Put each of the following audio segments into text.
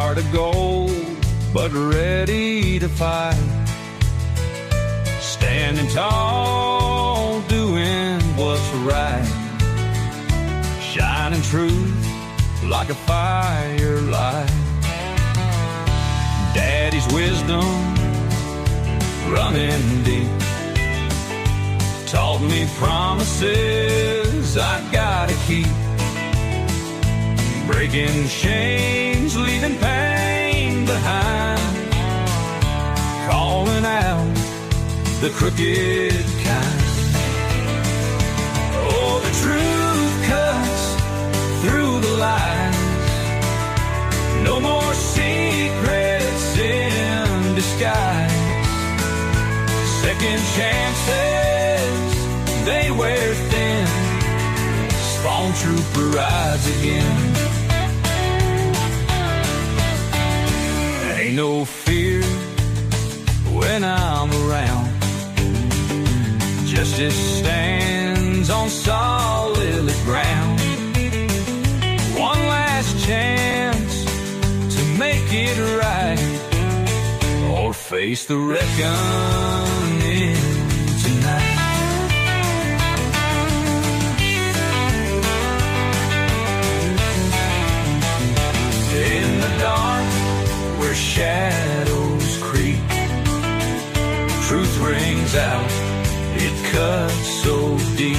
heart of gold, but ready to fight. Standing tall, doing what's right. Shining truth like a firelight. Daddy's wisdom running deep taught me promises I gotta keep. Breaking chains, leaving pain behind. Calling out the crooked kind. Oh, the truth cuts through the lies. No more secrets in disguise. Second chances, they wear thin. SpawnTrooper rides again. Ain't no fear when I'm around. Justice stands on solid ground. One last chance to make it right, or face the reckoning tonight. In the dark where shadows creep, truth rings out, it cuts so deep.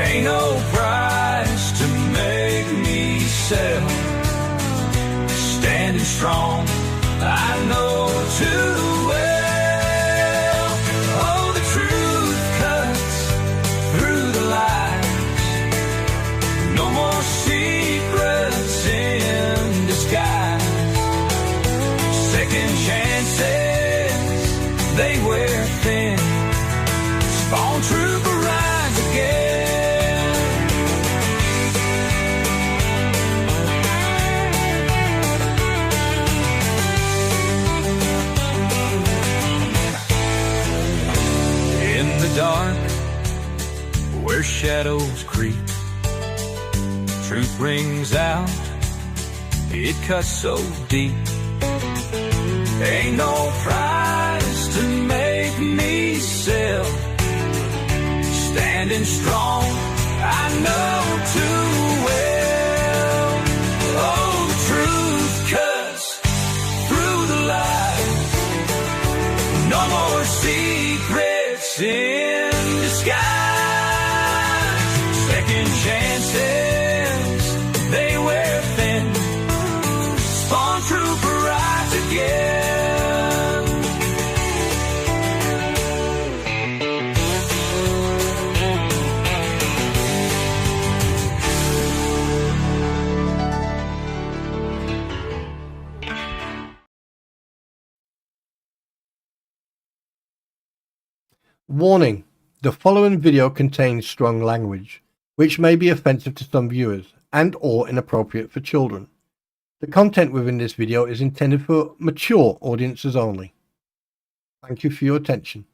Ain't no price to make me sell. Standing strong, I know too well. Oh, the truth cuts through the lies. No more secrets in disguise. Second chances, they wear thin. SpawnTrooper rides again. In the dark, where shadows creep, truth rings out, it cuts so deep. Ain't no price to make me sell. Standing strong, I know too well. Oh, the truth cuts through the lies. No more secrets in disguise. Second chances, they wear thin. SpawnTrooper rides again. Warning: the following video contains strong language, which may be offensive to some viewers and or inappropriate for children. The content within this video is intended for mature audiences only. Thank you for your attention.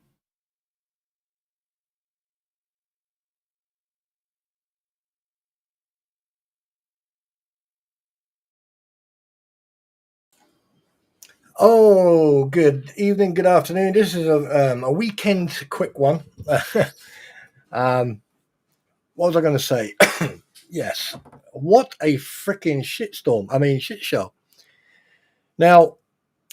Oh, good evening, good afternoon. This is a weekend quick one. What was I going to say? Yes. What a freaking shitstorm. I mean, shit show. Now,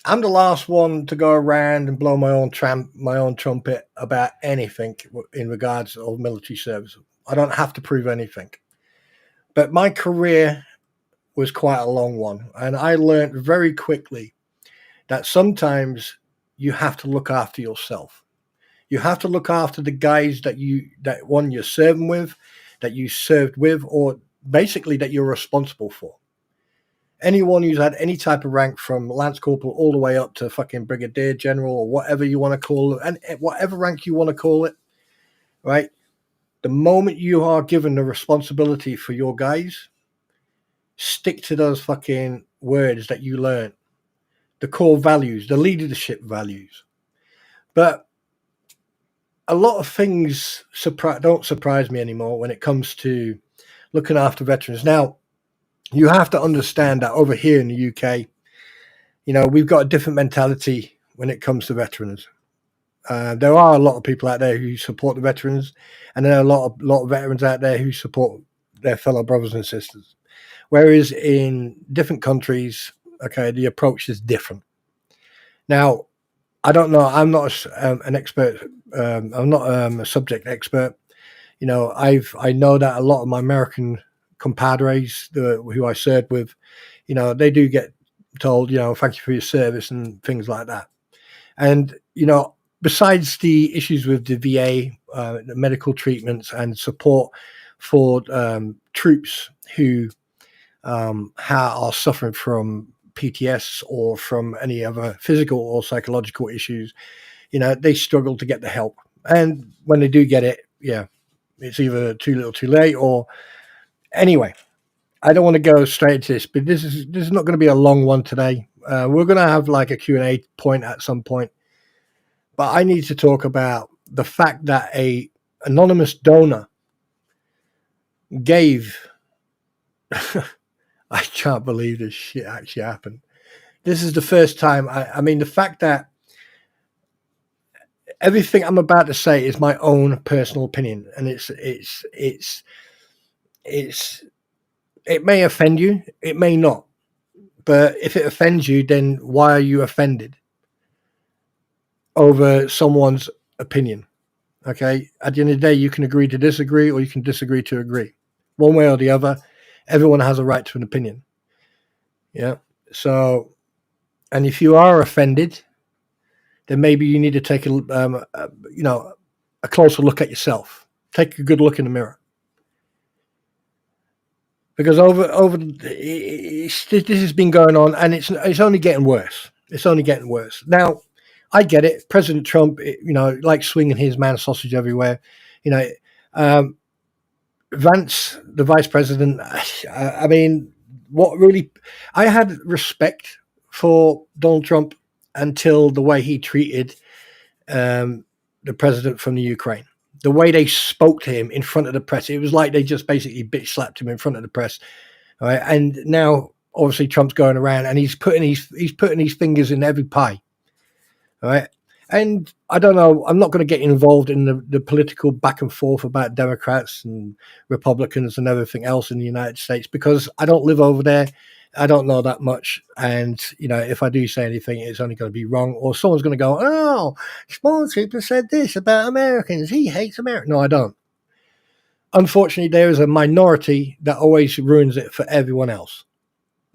I'm the last one to go around and blow my own trumpet about anything in regards of military service. I don't have to prove anything. But my career was quite a long one, and I learned very quickly that sometimes you have to look after yourself. You have to look after the guys that you're serving with, that you served with, or basically that you're responsible for. Anyone who's had any type of rank from Lance Corporal all the way up to fucking Brigadier General or whatever you want to call it, and whatever rank you want to call it, right? The moment you are given the responsibility for your guys, stick to those fucking words that you learned. The core values, the leadership values. But a lot of things don't surprise me anymore when it comes to looking after veterans. Now, You have to understand that over here in the UK, we've got a different mentality when it comes to veterans. There are a lot of people out there who support the veterans, and there are a lot of veterans out there who support their fellow brothers and sisters. Whereas in different countries, okay, the approach is different. Now, I don't know. I'm not an expert. I'm not a subject expert. I know that a lot of my American compadres who I served with, they do get told, thank you for your service and things like that. And, besides the issues with the VA, the medical treatments and support for troops who are suffering from PTS or from any other physical or psychological issues, they struggle to get the help. And when they do get it, yeah, it's either too little too late or anyway. I don't want to go straight into this, but this is not going to be a long one today. We're going to have like a Q&A point at some point. But I need to talk about the fact that a anonymous donor gave. I can't believe this shit actually happened. This is the first time. I mean, the fact that everything I'm about to say is my own personal opinion, and it may offend you, it may not. But if it offends you, then why are you offended over someone's opinion? Okay. At the end of the day, you can agree to disagree, or you can disagree to agree. One way or the other, everyone has a right to an opinion. Yeah. So, and if you are offended, then maybe you need to take a closer look at yourself. Take a good look in the mirror. Because this has been going on, and it's only getting worse. It's only getting worse. Now, I get it. President Trump, likes swinging his man sausage everywhere. Vance, the vice president, I mean, I had respect for Donald Trump until the way he treated the president from the Ukraine. The way they spoke to him in front of the press, it was like they just basically bitch slapped him in front of the press. All right, and now obviously Trump's going around and he's putting his fingers in every pie. All right. And I don't know, I'm not going to get involved in the political back and forth about Democrats and Republicans and everything else in the United States, because I don't live over there. I don't know that much. And, if I do say anything, it's only going to be wrong, or someone's going to go, oh, SpawnTrooper said this about Americans. He hates America. No, I don't. Unfortunately, there is a minority that always ruins it for everyone else.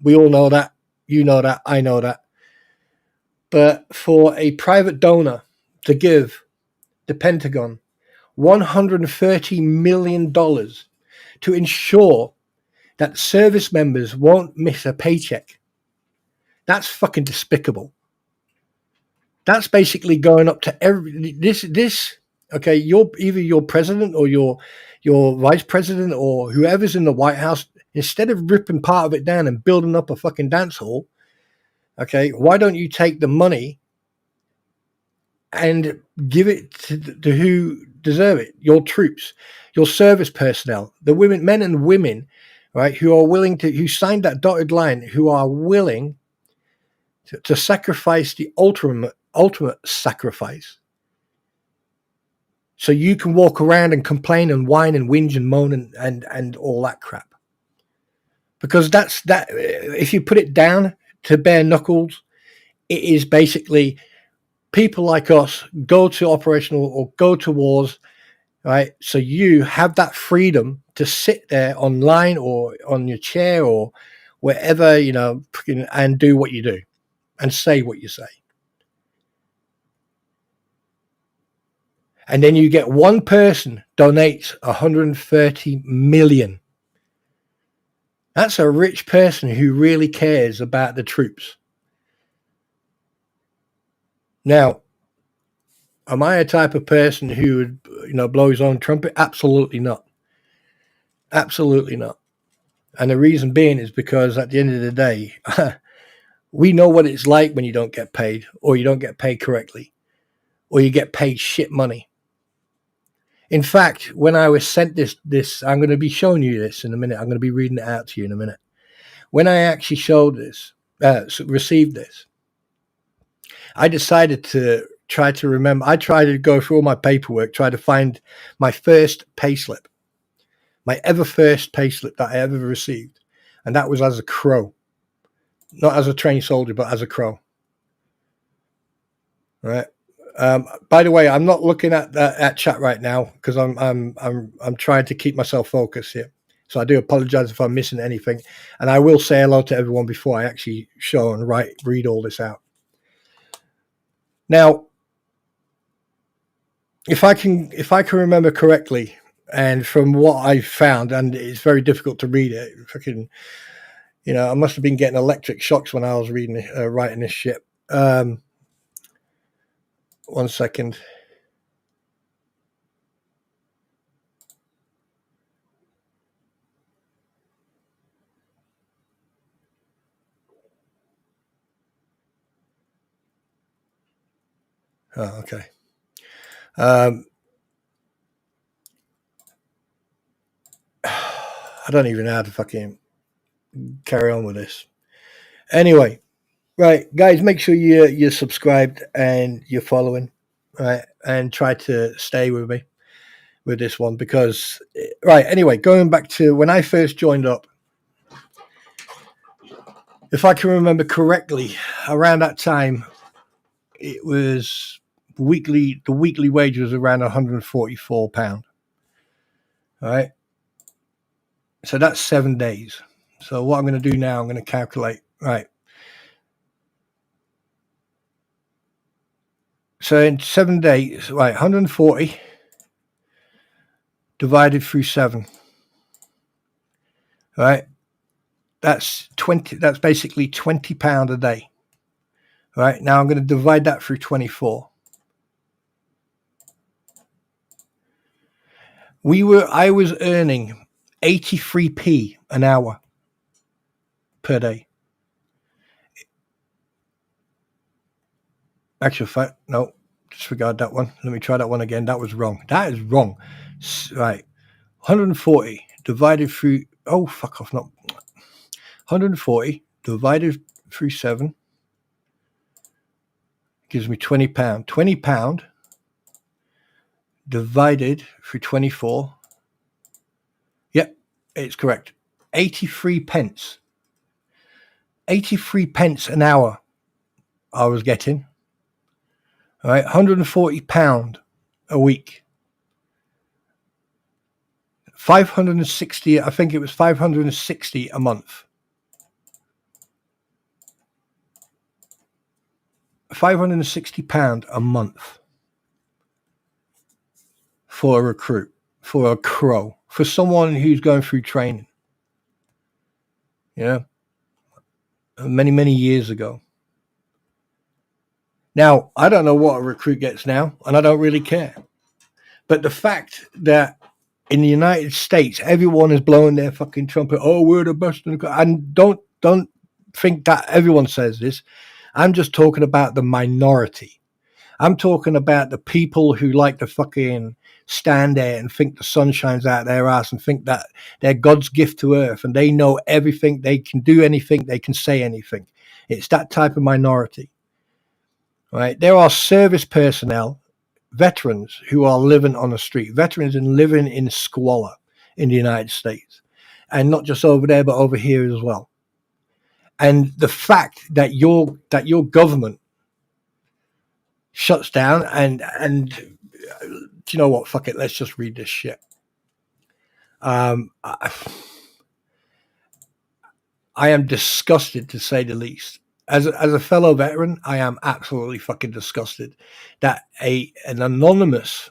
We all know that. You know that. I know that. But for a private donor to give the Pentagon $130 million to ensure that service members won't miss a paycheck, that's fucking despicable. That's basically going up to okay, either your president or your vice president or whoever's in the White House, instead of ripping part of it down and building up a fucking dance hall, okay, why don't you take the money and give it to who deserve it? Your troops, your service personnel, the men and women, right, who signed that dotted line, who are willing to sacrifice the ultimate sacrifice. So you can walk around and complain and whine and whinge and moan and all that crap. Because that, if you put it down to bare knuckles, it is basically people like us go to operational or go to wars, right? So you have that freedom to sit there online or on your chair or wherever, and do what you do and say what you say. And then you get one person donates 130 million. That's a rich person who really cares about the troops. Now, am I a type of person who would, blow his own trumpet? Absolutely not. Absolutely not. And the reason being is because at the end of the day, we know what it's like when you don't get paid, or you don't get paid correctly, or you get paid shit money. In fact, when I was sent this, I'm going to be showing you this in a minute. I'm going to be reading it out to you in a minute. when I actually received this, I decided to try to remember. I tried to go through all my paperwork, try to find my first payslip, my ever first payslip that I ever received, and that was as a crow, not as a trained soldier, but as a crow. Right. By the way, I'm not looking at chat right now because I'm trying to keep myself focused here. So I do apologize if I'm missing anything, and I will say hello to everyone before I actually show and read all this out. Now, if I can remember correctly, and from what I found, and it's very difficult to read it, fucking, I must have been getting electric shocks when I was writing this shit. 1 second. Oh, okay. I don't even know how to fucking carry on with this. Anyway, right, guys, make sure you're subscribed and you're following, right, and try to stay with me with this one because, right, anyway, going back to when I first joined up, if I can remember correctly, around that time, it was the weekly wage was around £144. All right. So that's 7 days. So what I'm going to do now, I'm going to calculate. Right. So in 7 days, right, 140 divided through 7. Right. That's 20. That's basically £20 a day. Right. Now I'm going to divide that through 24. I was earning 83p an hour per day. Actual fact, no, disregard that one. Let me try that one again. That was wrong. That is wrong. Right. 140 divided through, oh, fuck off, not 140 divided through 7 gives me £20. £20 divided through 24. Yep, it's correct. 83 pence. 83 pence an hour I was getting. All right, £140 a week. 560, I think it was 560 a month. £560 a month for a recruit, for a crow, for someone who's going through training. Many, many years ago. Now, I don't know what a recruit gets now, and I don't really care. But the fact that in the United States, everyone is blowing their fucking trumpet, oh, we're the best. And don't think that everyone says this. I'm just talking about the minority. I'm talking about the people who like to fucking stand there and think the sun shines out their ass and think that they're God's gift to earth and they know everything, they can do anything, they can say anything. It's that type of minority. Right? There are service personnel, veterans who are living on the street, veterans and living in squalor in the United States, and not just over there, but over here as well. And the fact that your government shuts down and do you know what? Fuck it. Let's just read this shit. I am disgusted, to say the least. As a fellow veteran, I am absolutely fucking disgusted that an anonymous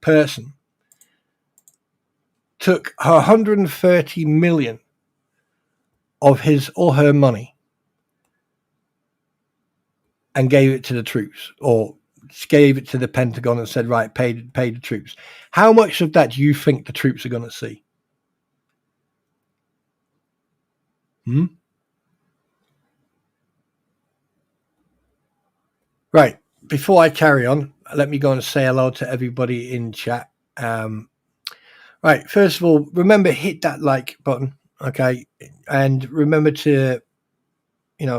person took 130 million of his or her money and gave it to the troops, or gave it to the Pentagon and said, right, pay the troops. How much of that do you think the troops are going to see? Right. Before I carry on, let me go and say hello to everybody in chat. Right. First of all, remember hit that like button, okay, and remember to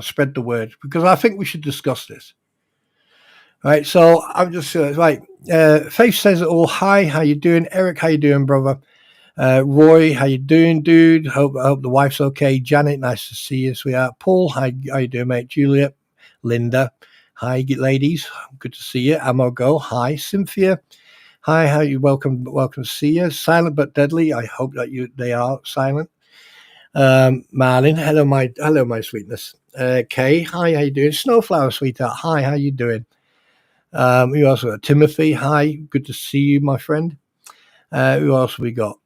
spread the word because I think we should discuss this. Right. So I'm just right. Faith says it all. Hi, how you doing, Eric? How you doing, brother? Roy, how you doing, dude? I hope the wife's okay. Janet, nice to see you, sweetheart. Paul, how you doing, mate? Juliet, Linda, hi, ladies, good to see you. Ammo Girl, hi. Cynthia, hi, how you? Welcome to see you. Silent but deadly. I hope that they are silent. Marlin, hello, my sweetness. Kay, hi, how you doing? Snowflower, sweetheart, hi, how you doing? We also got Timothy, hi, good to see you, my friend. Who else we got?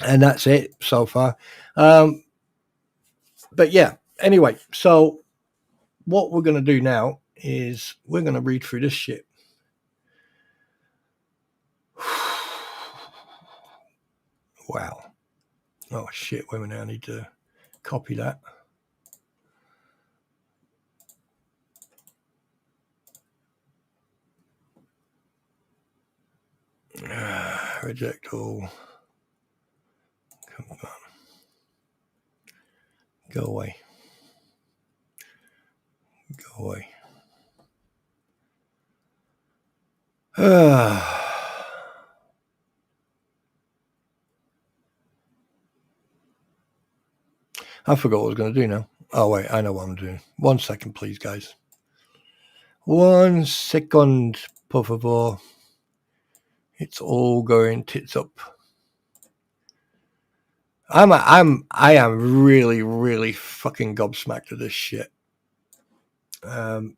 And that's it so far. But yeah, anyway, so what we're going to do now is we're going to read through this shit. Wow. Oh, shit. Wait a minute. I need to copy that. Reject all. Come on. Go away. Go away. I forgot what I was going to do now. Oh, wait. I know what I'm doing. 1 second, please, guys. 1 second, por favor. It's all going tits up. I am really, really fucking gobsmacked at this shit. Right,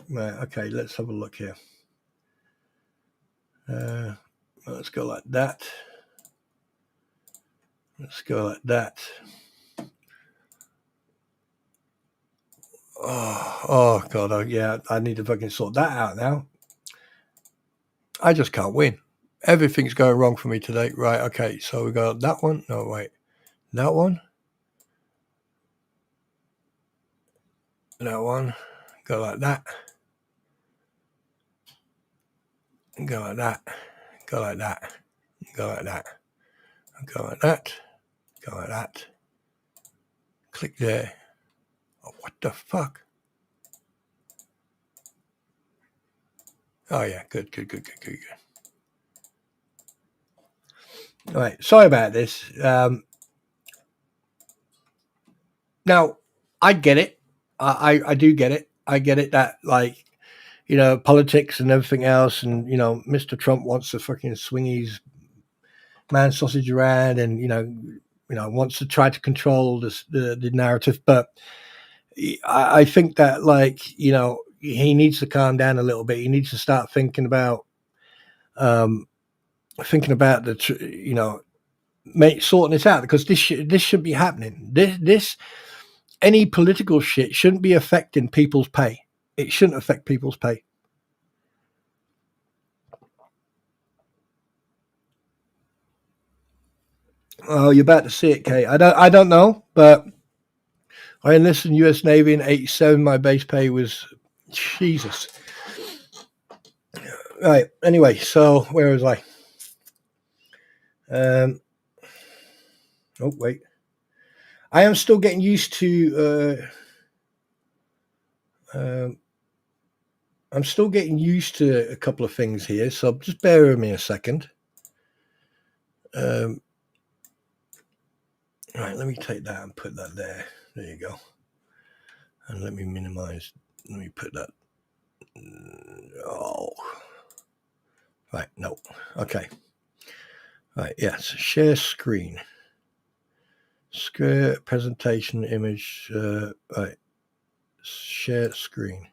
okay, let's have a look here. Let's go like that. Let's go like that. Oh God, yeah, I need to fucking sort that out now. I just can't win. Everything's going wrong for me today. Right, okay, so we got that one. No, wait. That one. That one. Go like that. Go like that. Go like that. Go like that. Go like that. Go like that. Click there. Oh, what the fuck? Oh, yeah. Good. All right. Sorry about this. Now, I get it. I do get it. I get it that, like, politics and everything else. And, Mr. Trump wants to fucking swing his man sausage around and, wants to try to control the narrative. But I think that, like, he needs to calm down a little bit. He needs to start thinking about sorting this out because this should be happening. This any political shit shouldn't be affecting people's pay. It shouldn't affect people's pay. Oh, you're about to see it, Kate. I don't know, but I enlisted in the U.S. Navy in '87. My base pay was Jesus. Right. Anyway, so where was I? Oh wait, I am still getting used to. I'm still getting used to a couple of things here, so just bear with me a second. Right, let me take that and put that there. There you go. And let me minimize. Let me put that. Oh, right. No. Okay. Right. Yes. Share screen. Share presentation image. Right. Share screen.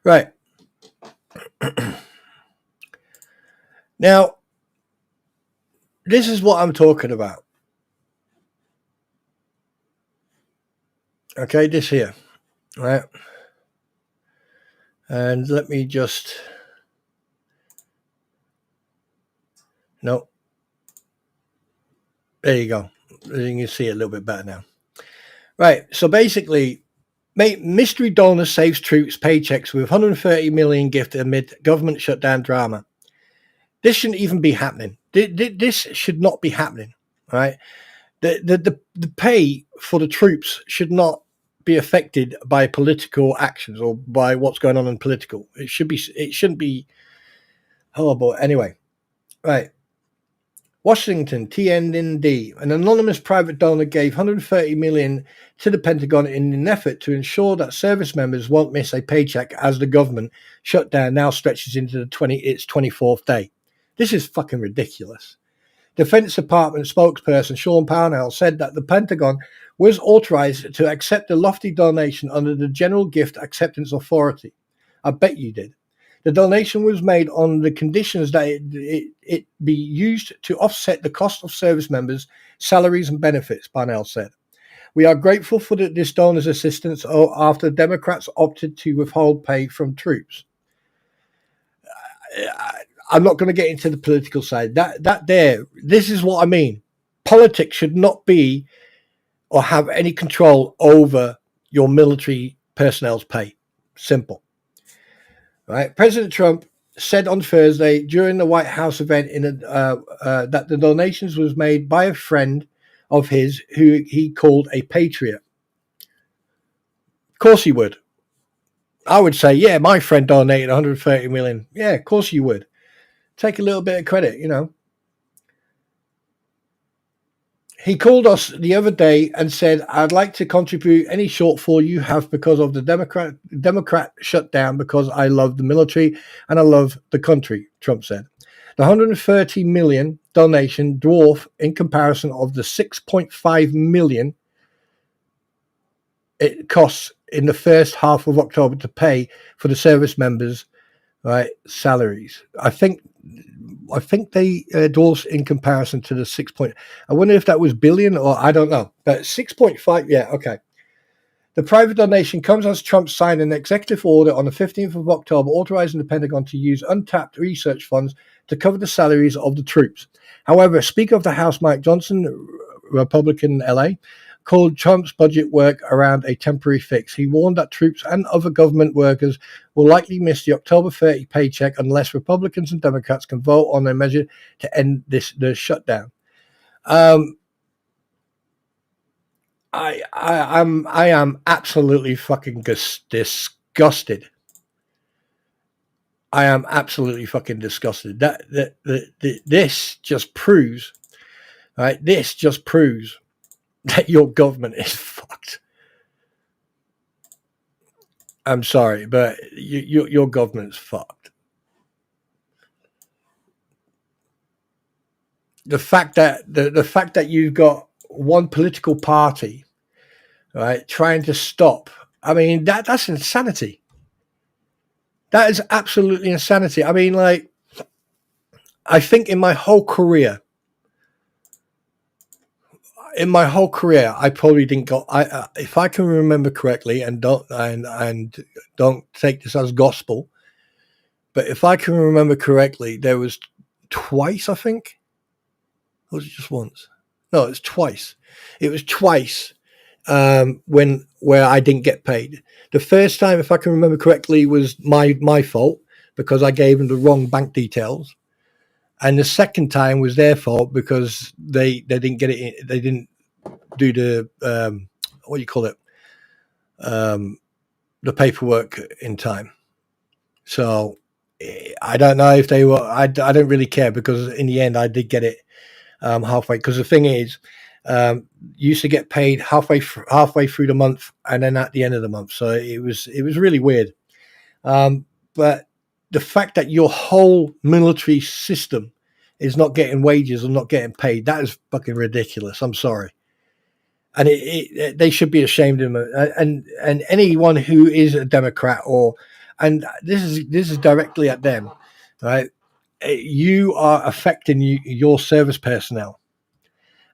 Right. Now, this is what I'm talking about. Okay, this here. Right. And let me just. No. There you go. You can see it a little bit better now. Right. So basically, Mystery donor saves troops paychecks with 130 million gift amid government shutdown drama. This shouldn't even be happening. This should not be happening, right? The pay for the troops should not be affected by political actions or by what's going on in political. It shouldn't be horrible. Anyway, right. Washington, TND, an anonymous private donor gave 130 million to the Pentagon in an effort to ensure that service members won't miss a paycheck as the government shutdown now stretches into its 24th day. This is fucking ridiculous. Defense Department spokesperson Sean Parnell said that the Pentagon was authorized to accept a lofty donation under the General Gift Acceptance Authority. I bet you did. The donation was made on the conditions that it be used to offset the cost of service members' salaries and benefits, Parnell said. We are grateful for this donor's assistance after Democrats opted to withhold pay from troops. I'm not going to get into the political side. This is what I mean. Politics should not be or have any control over your military personnel's pay. Simple. Right. President Trump said on Thursday during the White House event that the donations was made by a friend of his who he called a patriot. Of course he would. I would say, yeah, my friend donated 130 million. Yeah, of course you would. Take a little bit of credit, you know. He called us the other day and said, I'd like to contribute any shortfall you have because of the Democrat shutdown because I love the military and I love the country, Trump said. The 130 million donation dwarf in comparison of the 6.5 million it costs in the first half of October to pay for the service members' right salaries. I think they dwarfs in comparison to the 6 point. I wonder if that was billion or I don't know. But 6.5, yeah, okay. The private donation comes as Trump signed an executive order on the 15th of October authorizing the Pentagon to use untapped research funds to cover the salaries of the troops. However, Speaker of the House Mike Johnson, Republican LA, called Trump's budget work around a temporary fix. He warned that troops and other government workers will likely miss the October 30 paycheck unless Republicans and Democrats can vote on a measure to end the shutdown. I am absolutely fucking disgusted. I am absolutely fucking disgusted. This just proves, right? This just proves that your government is fucked. I'm sorry, but your government's fucked. The fact that you've got one political party, right, trying to stop. I mean, that's insanity. That is absolutely insanity. I mean, like, I think in my whole career, I probably didn't go. If I can remember correctly, and don't take this as gospel, but if I can remember correctly, there was twice. I think, or was it just once? No, it's twice. It was twice where I didn't get paid. The first time, if I can remember correctly, was my fault because I gave them the wrong bank details, and the second time was their fault because they didn't get it in, they didn't do the what do you call it, the paperwork in time. So I don't know if they were. I don't really care because in the end I did get it halfway. Because the thing is, you used to get paid halfway through the month and then at the end of the month. So it was really weird. But the fact that your whole military system is not getting wages or not getting paid, that is fucking ridiculous. I'm sorry. And they should be ashamed of them. And anyone who is a Democrat and this is directly at them, right? You are affecting your service personnel.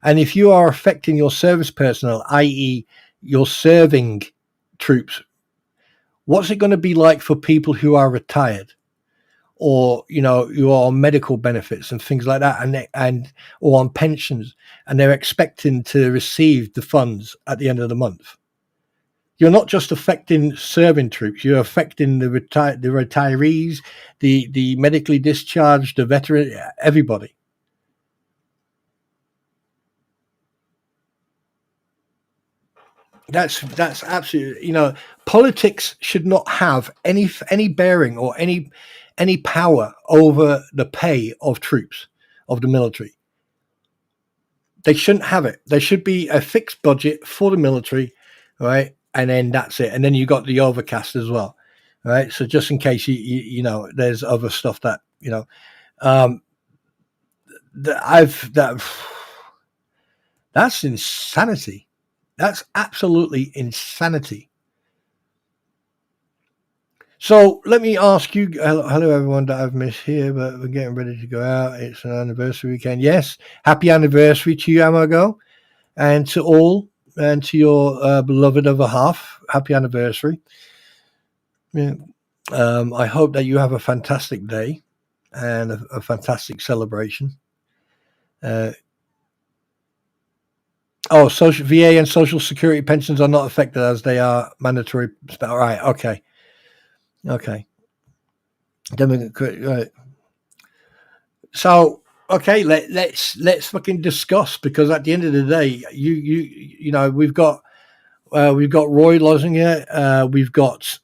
And if you are affecting your service personnel, i.e. you're serving troops, what's it going to be like for people who are retired or, you know, who are on medical benefits and things like that and or on pensions and they're expecting to receive the funds at the end of the month? You're not just affecting serving troops. You're affecting the retirees, the medically discharged, the veteran, everybody. That's absolutely, politics should not have any bearing or any power over the pay of troops, of the military. They shouldn't have it. There should be a fixed budget for the military, right? And then that's it. And then you got the overcast as well, right? So just in case you know, there's other stuff that um, that's insanity. That's absolutely insanity. So let me ask you, hello everyone that I've missed here, but we're getting ready to go out. It's an anniversary weekend. Yes, happy anniversary to you, Amago, and to all, and to your beloved other half. Happy anniversary. Yeah. I hope that you have a fantastic day and a fantastic celebration. Social VA and Social Security pensions are not affected as they are mandatory. All right. Okay. Then right. So okay, let's fucking discuss, because at the end of the day, you know, we've got Roy Lozinger, we've got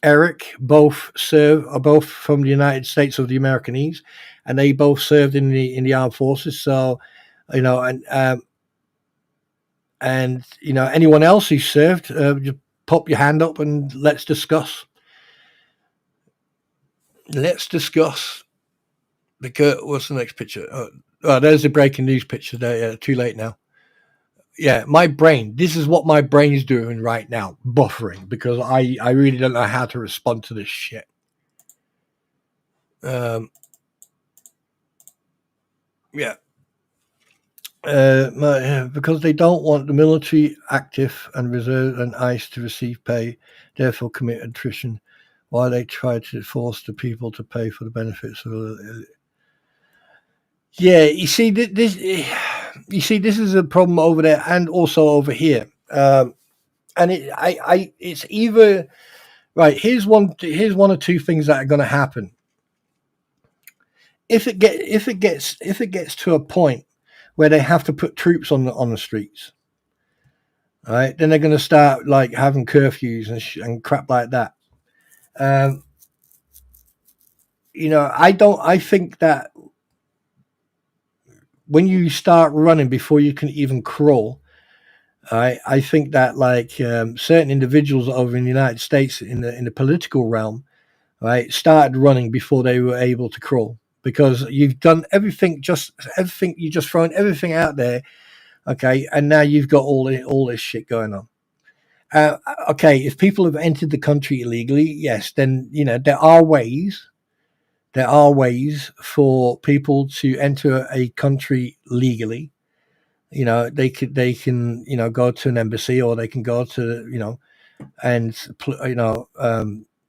Eric, both are both from the United States of the Americanese, and they both served in the armed forces. So, and anyone else who served, just pop your hand up and let's discuss. Because what's the next picture? Oh, there's the breaking news picture there. Too late now. Yeah, my brain. This is what my brain is doing right now, buffering, because I really don't know how to respond to this shit. Yeah. Because they don't want the military, active and reserve and ICE to receive pay, therefore commit attrition, while they try to force the people to pay for the benefits of. Yeah, you see this. You see, this is a problem over there and also over here. And it's either right. Here's one or two things that are going to happen. If it gets to a point where they have to put troops on the streets, right? Then they're going to start like having curfews and crap like that. I think that when you start running before you can even crawl, I think that certain individuals over in the United States in the political realm, right, started running before they were able to crawl, because you've done everything, you just thrown everything out there, okay, and now you've got all this shit going on. Okay, if people have entered the country illegally, yes, then there are ways for people to enter a country legally. They can go to an embassy, or they can go to and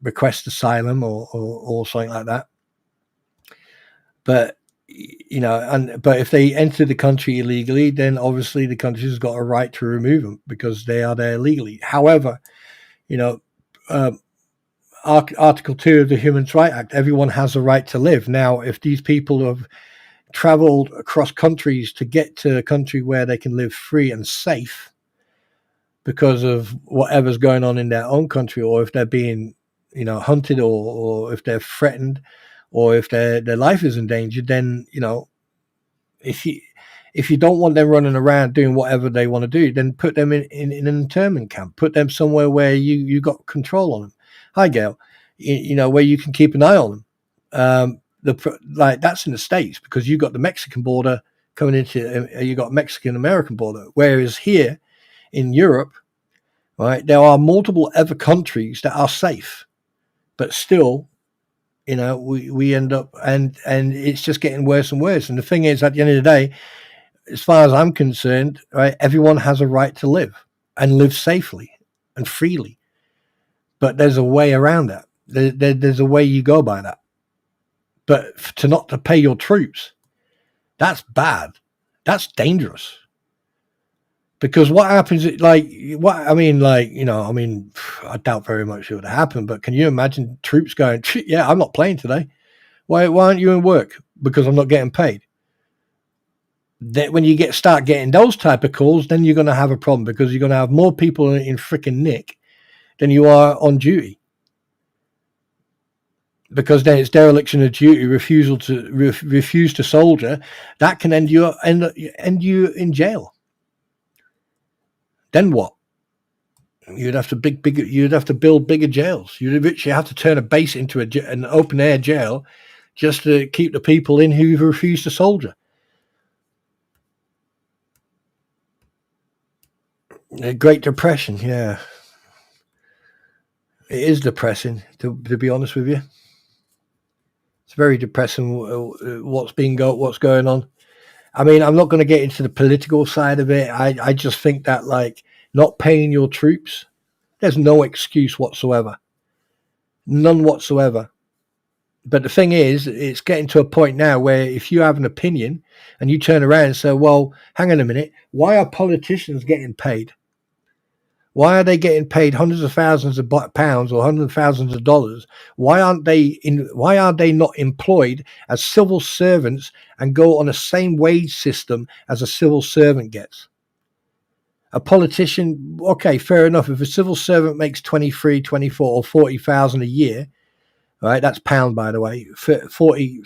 request asylum or something like that. But but if they enter the country illegally, then obviously the country's got a right to remove them because they are there legally. However, Article 2 of the Human Rights Act, everyone has a right to live. Now, if these people have traveled across countries to get to a country where they can live free and safe because of whatever's going on in their own country, or if they're being hunted, or if they're threatened, or if their life is in danger, then if you don't want them running around doing whatever they want to do, then put them in an internment camp. Put them somewhere where you got control on them. Hi, Gail. Where you can keep an eye on them. That's in the States, because you got the Mexican border coming into, you got Mexican American border. Whereas here in Europe, right, there are multiple other countries that are safe, but still, we end up, and it's just getting worse and worse. And the thing is, at the end of the day, as far as I'm concerned, right, everyone has a right to live and live safely and freely. But there's a way around that. There's a way you go by that. But not to pay your troops, that's bad. That's dangerous. Because what happens, like, what I mean, like, I doubt very much it would happen, but can you imagine troops going, yeah, I'm not playing today. Why aren't you in work? Because I'm not getting paid. That when you start getting those type of calls, then you're going to have a problem, because you're going to have more people in freaking nick than you are on duty. Because then it's dereliction of duty, refuse to soldier. That can end you in jail. Then what? You'd have to build bigger jails. You'd literally have to turn a base into an open air jail just to keep the people in who refuse to soldier. The Great Depression, yeah, it is depressing. To be honest with you, it's very depressing what's going on. I mean, I'm not going to get into the political side of it. I just think that, like, not paying your troops, there's no excuse whatsoever. None whatsoever. But the thing is, it's getting to a point now where if you have an opinion and you turn around and say, well, hang on a minute, why are politicians getting paid? Why are they getting paid hundreds of thousands of pounds or hundreds of thousands of dollars? Why aren't they not employed as civil servants and go on the same wage system as a civil servant gets? A politician, okay, fair enough. If a civil servant makes 23, 24 or 40,000 a year, right? That's pound, by the way, 40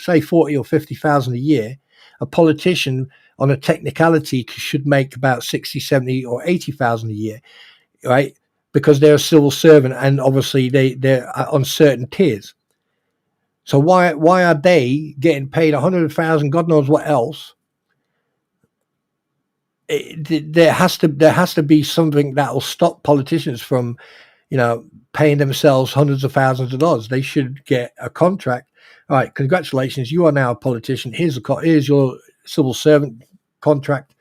or 50,000 a year. A politician on a technicality should make about 60, 70 or 80,000 a year. Right, because they're a civil servant, and obviously they're on certain tiers. So why are they getting paid 100,000? God knows what else. There has to be something that will stop politicians from, paying themselves hundreds of thousands of dollars. They should get a contract. All right, congratulations, you are now a politician. Here's your civil servant contract.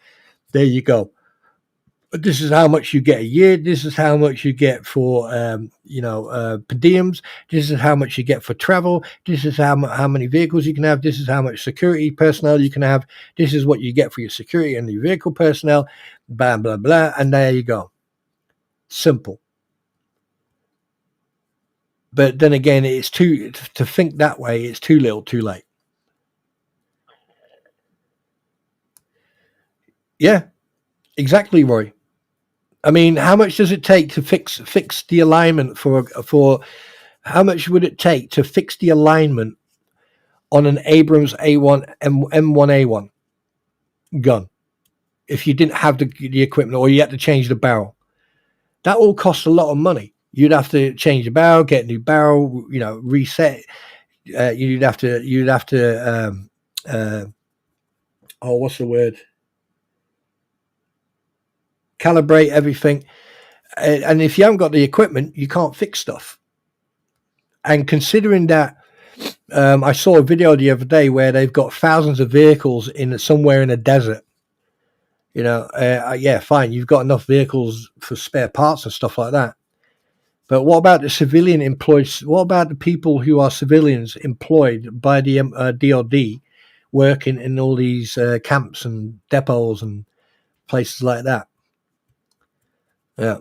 There you go. This is how much you get a year. This is how much you get for, per diems. This is how much you get for travel. This is how many vehicles you can have. This is how much security personnel you can have. This is what you get for your security and your vehicle personnel. Blah, blah, blah. And there you go. Simple. But then again, to think that way, it's too little, too late. Yeah, exactly, Roy. I mean, how much does it take to fix the alignment for how much would it take to fix the alignment on an Abrams A1 M1A1 gun if you didn't have the equipment, or you had to change the barrel? That all costs a lot of money. You'd have to change the barrel, get a new barrel, reset. You'd have to what's the word? Calibrate everything. And if you haven't got the equipment, you can't fix stuff. And considering that, I saw a video the other day where they've got thousands of vehicles somewhere in a desert. Yeah, fine. You've got enough vehicles for spare parts and stuff like that. But what about the civilian employed? What about the people who are civilians employed by the DoD, working in all these camps and depots and places like that? Yeah,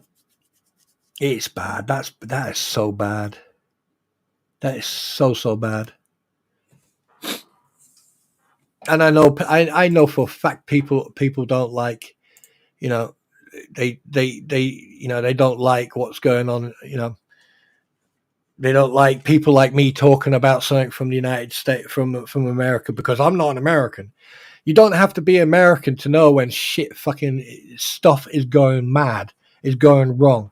it's bad. That is so bad. That is so bad. And I know for a fact people don't like, they don't like what's going on. They don't like people like me talking about something from the United States, from America, because I'm not an American. You don't have to be American to know when fucking stuff is going mad, is going wrong.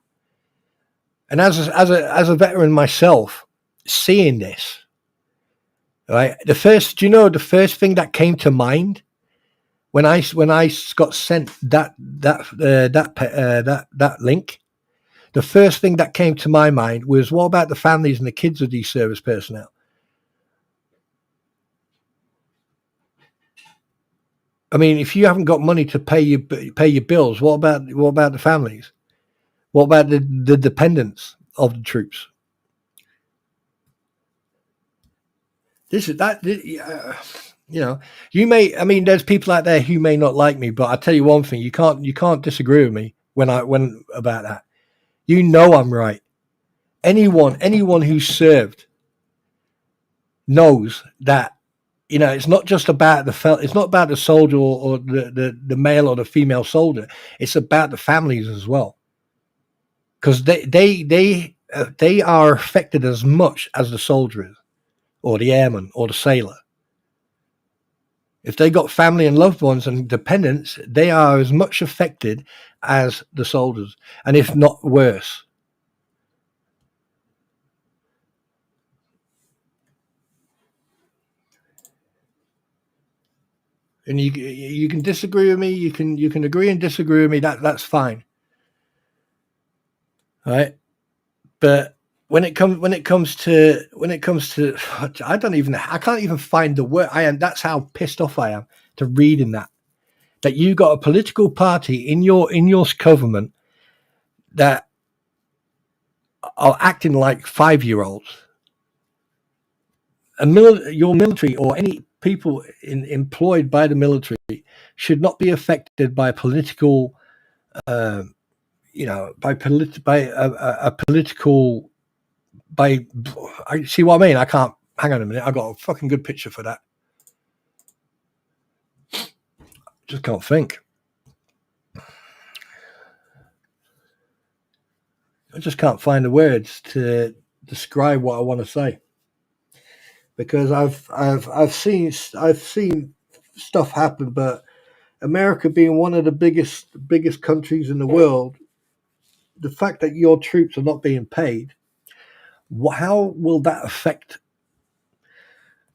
And as a veteran myself, seeing this, right? The first thing that came to mind when I got sent that link, the first thing that came to my mind was, what about the families and the kids of these service personnel? I mean, if you haven't got money to pay your bills, what about the families? What about the dependents of the troops? You know, I mean, there's people out there who may not like me, but I tell you one thing, you can't disagree with me when about that. You know I'm right. Anyone who's served knows that, you know, it's not just about it's not about the soldier or the male or the female soldier. It's about the families as well, because they are affected as much as the soldier is, or the airman, or the sailor. If they got family and loved ones and dependents, they are as much affected as the soldiers, and if not worse. And you can disagree with me. You can agree and disagree with me. That's fine, right? But when it comes to I can't even find the word. That's how pissed off I am to reading that you got a political party in your government that are acting like 5-year-olds. Your military or any people employed by the military should not be affected by political, by a political. I see what I mean. I can't. Hang on a minute. I got a fucking good picture for that. Just can't think. I just can't find the words to describe what I want to say, because I've seen stuff happen, but America being one of the biggest countries in the world, the fact that your troops are not being paid, how will that affect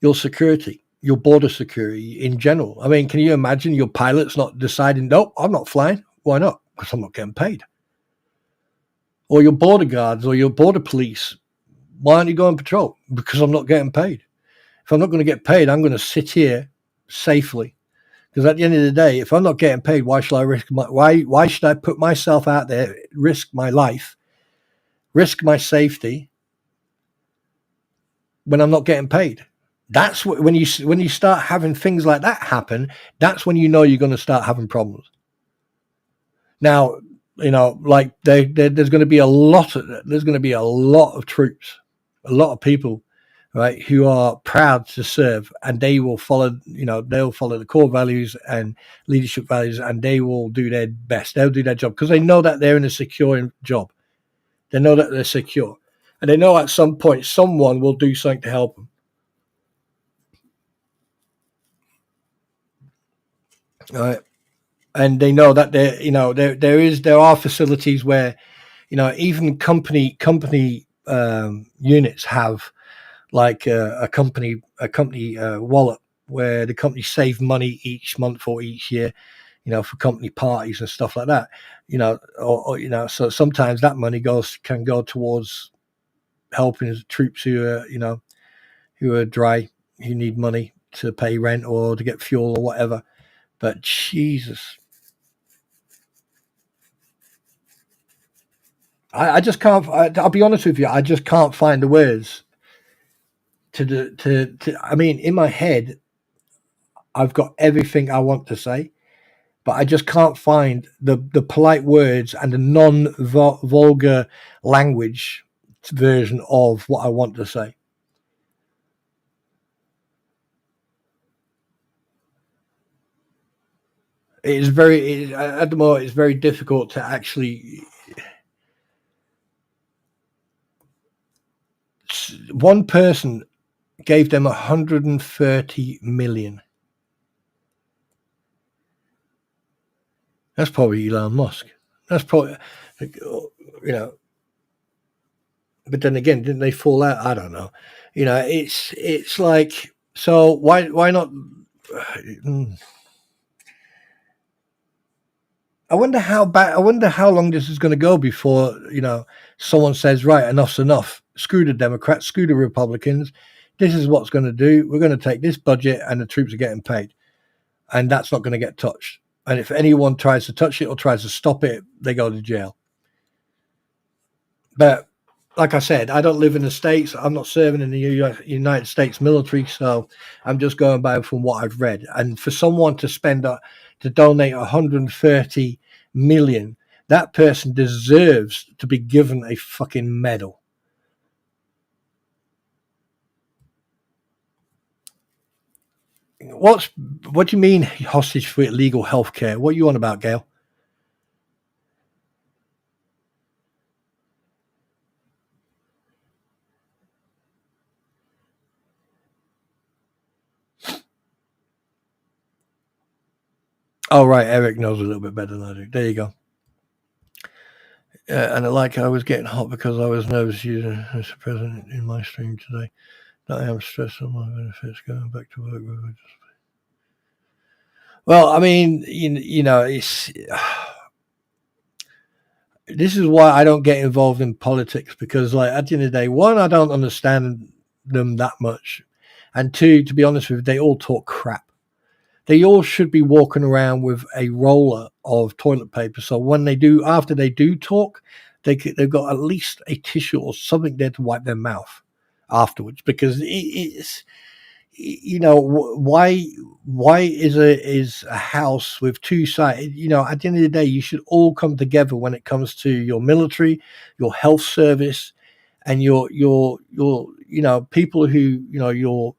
your security, your border security in general? I mean, can you imagine your pilots not deciding, nope, I'm not flying? Why not? Because I'm not getting paid. Or your border guards or your border police, why aren't you going patrol? Because I'm not getting paid. If I'm not going to get paid, I'm going to sit here safely. Because at the end of the day, if I'm not getting paid, why should I why should I put myself out there, risk my life, risk my safety when I'm not getting paid? That's when you start having things like that happen, that's when you know you're going to start having problems. Now, you know, like there's going to be a lot of troops, a lot of people, right, who are proud to serve, and they will follow, they'll follow the core values and leadership values, and they will do their best. They'll do their job because they know that they're in a secure job. They know that they're secure, and they know at some point someone will do something to help them. All right. And they know that there are facilities where, even company units have like a company wallet where the company save money each month or each year, for company parties and stuff like that, or so sometimes that money can go towards helping troops who are dry, who need money to pay rent or to get fuel or whatever. But Jesus, I just can't. I'll be honest with you. I just can't find the words to. I mean, in my head, I've got everything I want to say, but I just can't find the polite words and the non-vulgar language version of what I want to say. At the moment, it's very difficult to actually. One person gave them 130 million. That's probably Elon Musk. That's probably, but then again, didn't they fall out? I don't know. It's like, so why not? I wonder how long this is going to go before someone says, right, enough's enough. Screw the Democrats, screw the Republicans. This is what's going to do. We're going to take this budget, and the troops are getting paid, and that's not going to get touched. And if anyone tries to touch it or tries to stop it, they go to jail. But like I said, I don't live in the States. I'm not serving in the United States military, so I'm just going by from what I've read. And for someone to to donate 130 million, that person deserves to be given a fucking medal. What do you mean hostage for illegal healthcare? What are you on about, Gail? Oh, right. Eric knows a little bit better than I do. There you go. And I was getting hot because I was nervous using Mr. President in my stream today. That I am stressed on my benefits going back to work. Well, I mean, you know, it's this is why I don't get involved in politics, because, like, at the end of the day, one, I don't understand them that much, and two, to be honest with you, they all talk crap. They all should be walking around with a roller of toilet paper, so when they do, after they do talk, they've got at least a tissue or something there to wipe their mouth afterwards, because it's, you know, why is a house with two sides? You know, at the end of the day, you should all come together when it comes to your military, your health service, and your you know, people who, you know, your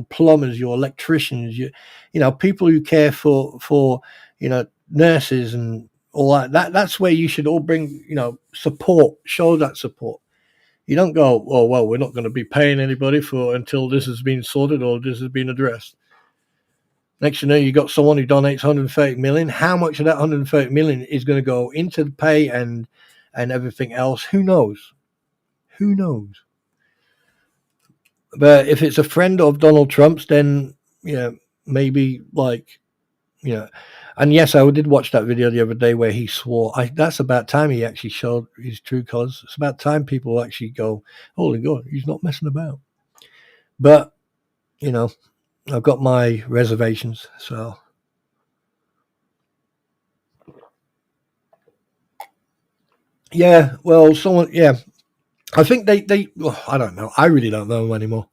plumbers, your electricians, you know, people who care for you know, nurses and all that. That's where you should all bring, you know, support, show that support. You don't go, oh, well, we're not going to be paying anybody for until this has been sorted or this has been addressed. Next you know, you got someone who donates 130 million. How much of that 130 million is going to go into the pay and everything else? Who knows? Who knows? But if it's a friend of Donald Trump's, then, you know, maybe, like, you know. And yes, I did watch that video the other day where he swore. That's about time he actually showed his true colors. It's about time people actually go, holy God, he's not messing about. But, you know, I've got my reservations, so. Yeah, well, someone, yeah. I think they well, I don't know. I really don't know them anymore.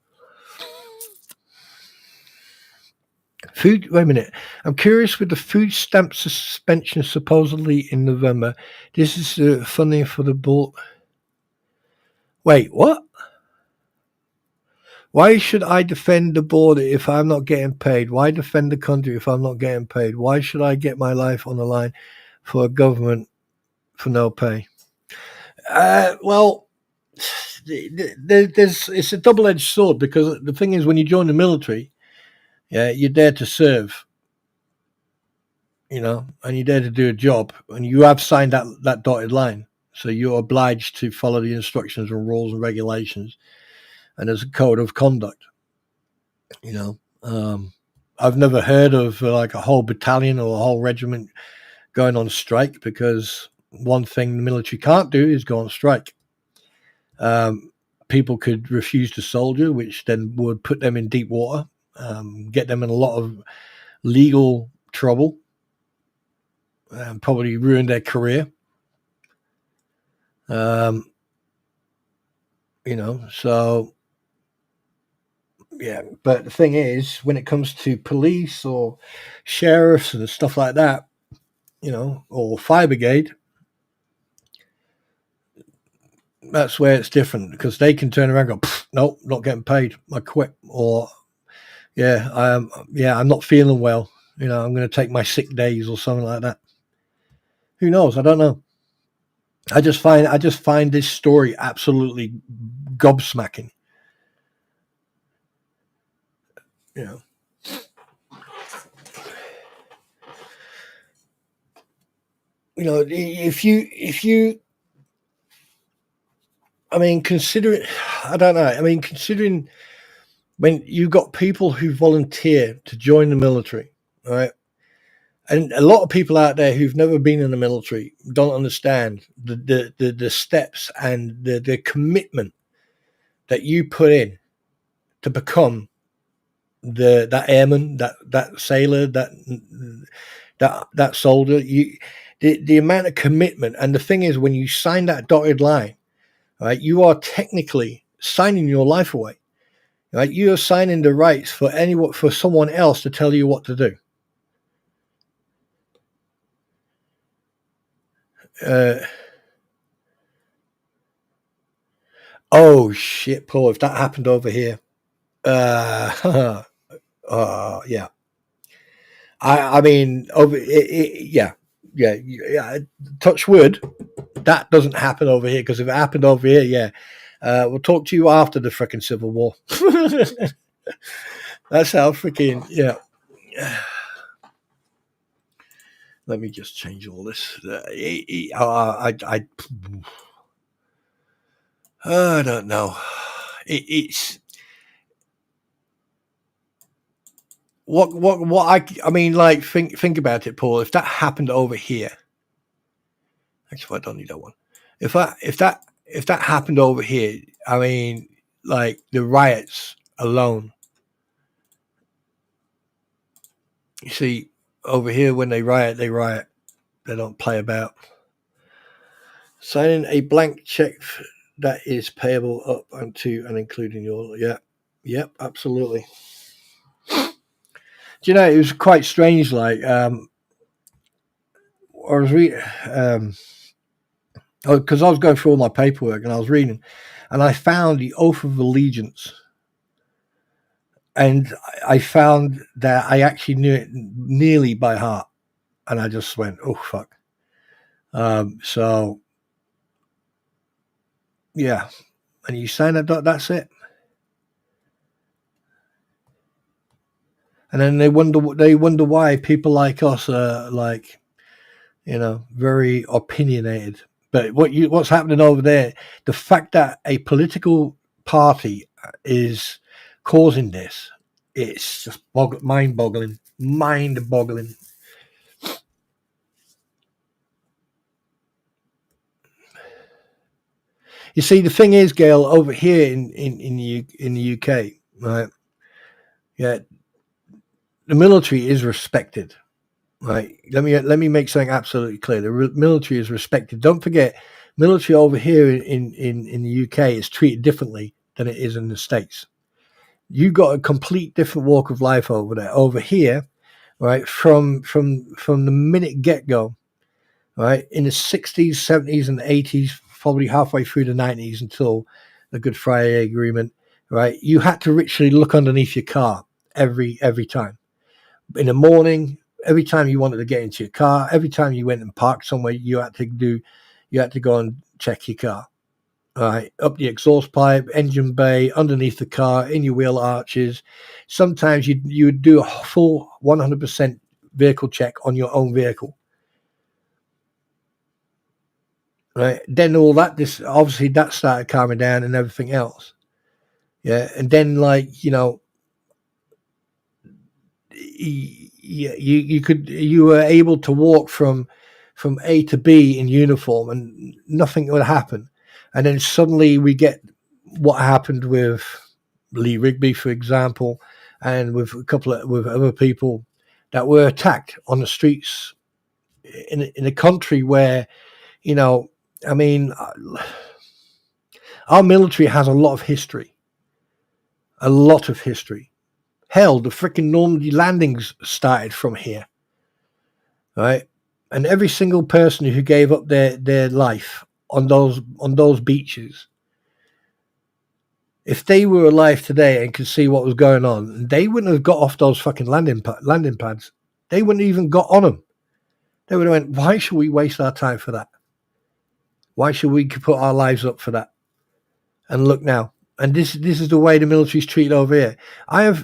Food. Wait a minute. I'm curious with the food stamp suspension supposedly in November. This is funding for the bull. Wait, what? Why should I defend the border if I'm not getting paid? Why defend the country if I'm not getting paid? Why should I get my life on the line for a government for no pay? Well, it's a double-edged sword, because the thing is, when you join the military, yeah, you're there to serve, you know, and you're there to do a job, and you have signed that dotted line, so you're obliged to follow the instructions and rules and regulations, and there's a code of conduct, you know. I've never heard of like a whole battalion or a whole regiment going on strike, because one thing the military can't do is go on strike. People could refuse to soldier, which then would put them in deep water, get them in a lot of legal trouble, and probably ruin their career. You know, so yeah. But the thing is, when it comes to police or sheriffs and stuff like that, you know, or fire brigade, that's where it's different, because they can turn around and go, nope, not getting paid, I quit, or I'm not feeling well, you know, I'm going to take my sick days or something like that. Who knows? I don't know. I just find this story absolutely gobsmacking. You know, if you, I mean, consider it. I don't know. I mean, considering when you got people who volunteer to join the military, right? And a lot of people out there who've never been in the military don't understand the steps and the commitment that you put in to become that airman, that sailor, that soldier. The amount of commitment, and the thing is, when you sign that dotted line, right? You are technically signing your life away, right? You are signing the rights for someone else to tell you what to do. Oh shit, Paul! If that happened over here, yeah. I mean, yeah. Touch wood, that doesn't happen over here, because if it happened over here, yeah, we'll talk to you after the freaking Civil War. That's how freaking, yeah. Let me just change all this. I don't know. It's what I mean. Like, think about it, Paul. If that happened over here, actually, I don't need that one. If that happened over here, I mean, like the riots alone. You see, over here when they riot. They don't play about. Signing a blank check that is payable up unto and including your, yep, absolutely. Do you know, it was quite strange. Like, I was reading, because I was going through all my paperwork and I was reading, and I found the Oath of Allegiance. And I found that I actually knew it nearly by heart. And I just went, oh, fuck. So, yeah. And you sign that, that's it. And then they wonder why people like us are, like, you know, very opinionated. But what's happening over there, the fact that a political party is causing this, it's just mind-boggling. You see, the thing is, Gail, over here in the UK, right? Yeah, the military is respected, right? Let me make something absolutely clear. The military is respected. Don't forget, military over here in the UK is treated differently than it is in the States. You got a complete different walk of life over there. Over here, right, from the minute get go, right, in the 60s, 70s, and 80s, probably halfway through the 90s until the Good Friday Agreement, right, you had to literally look underneath your car every time. In the morning, every time you wanted to get into your car, every time you went and parked somewhere, you had to go and check your car. All right, up the exhaust pipe, engine bay, underneath the car, in your wheel arches. Sometimes you would do a full 100% vehicle check on your own vehicle. Right, then all that, this obviously that started calming down and everything else. Yeah, and then, like, you know, you were able to walk from A to B in uniform and nothing would happen. And then suddenly we get what happened with Lee Rigby, for example, and with with other people that were attacked on the streets in a country where, you know, I mean, our military has a lot of history. A lot of history. Hell, the freaking Normandy landings started from here, right? And every single person who gave up their life on those beaches, if they were alive today and could see what was going on, they wouldn't have got off those fucking landing pads. They wouldn't even got on them. They would have went, why should we waste our time for that? Why should we put our lives up for that? And look now. And this is the way the military's treated over here. I have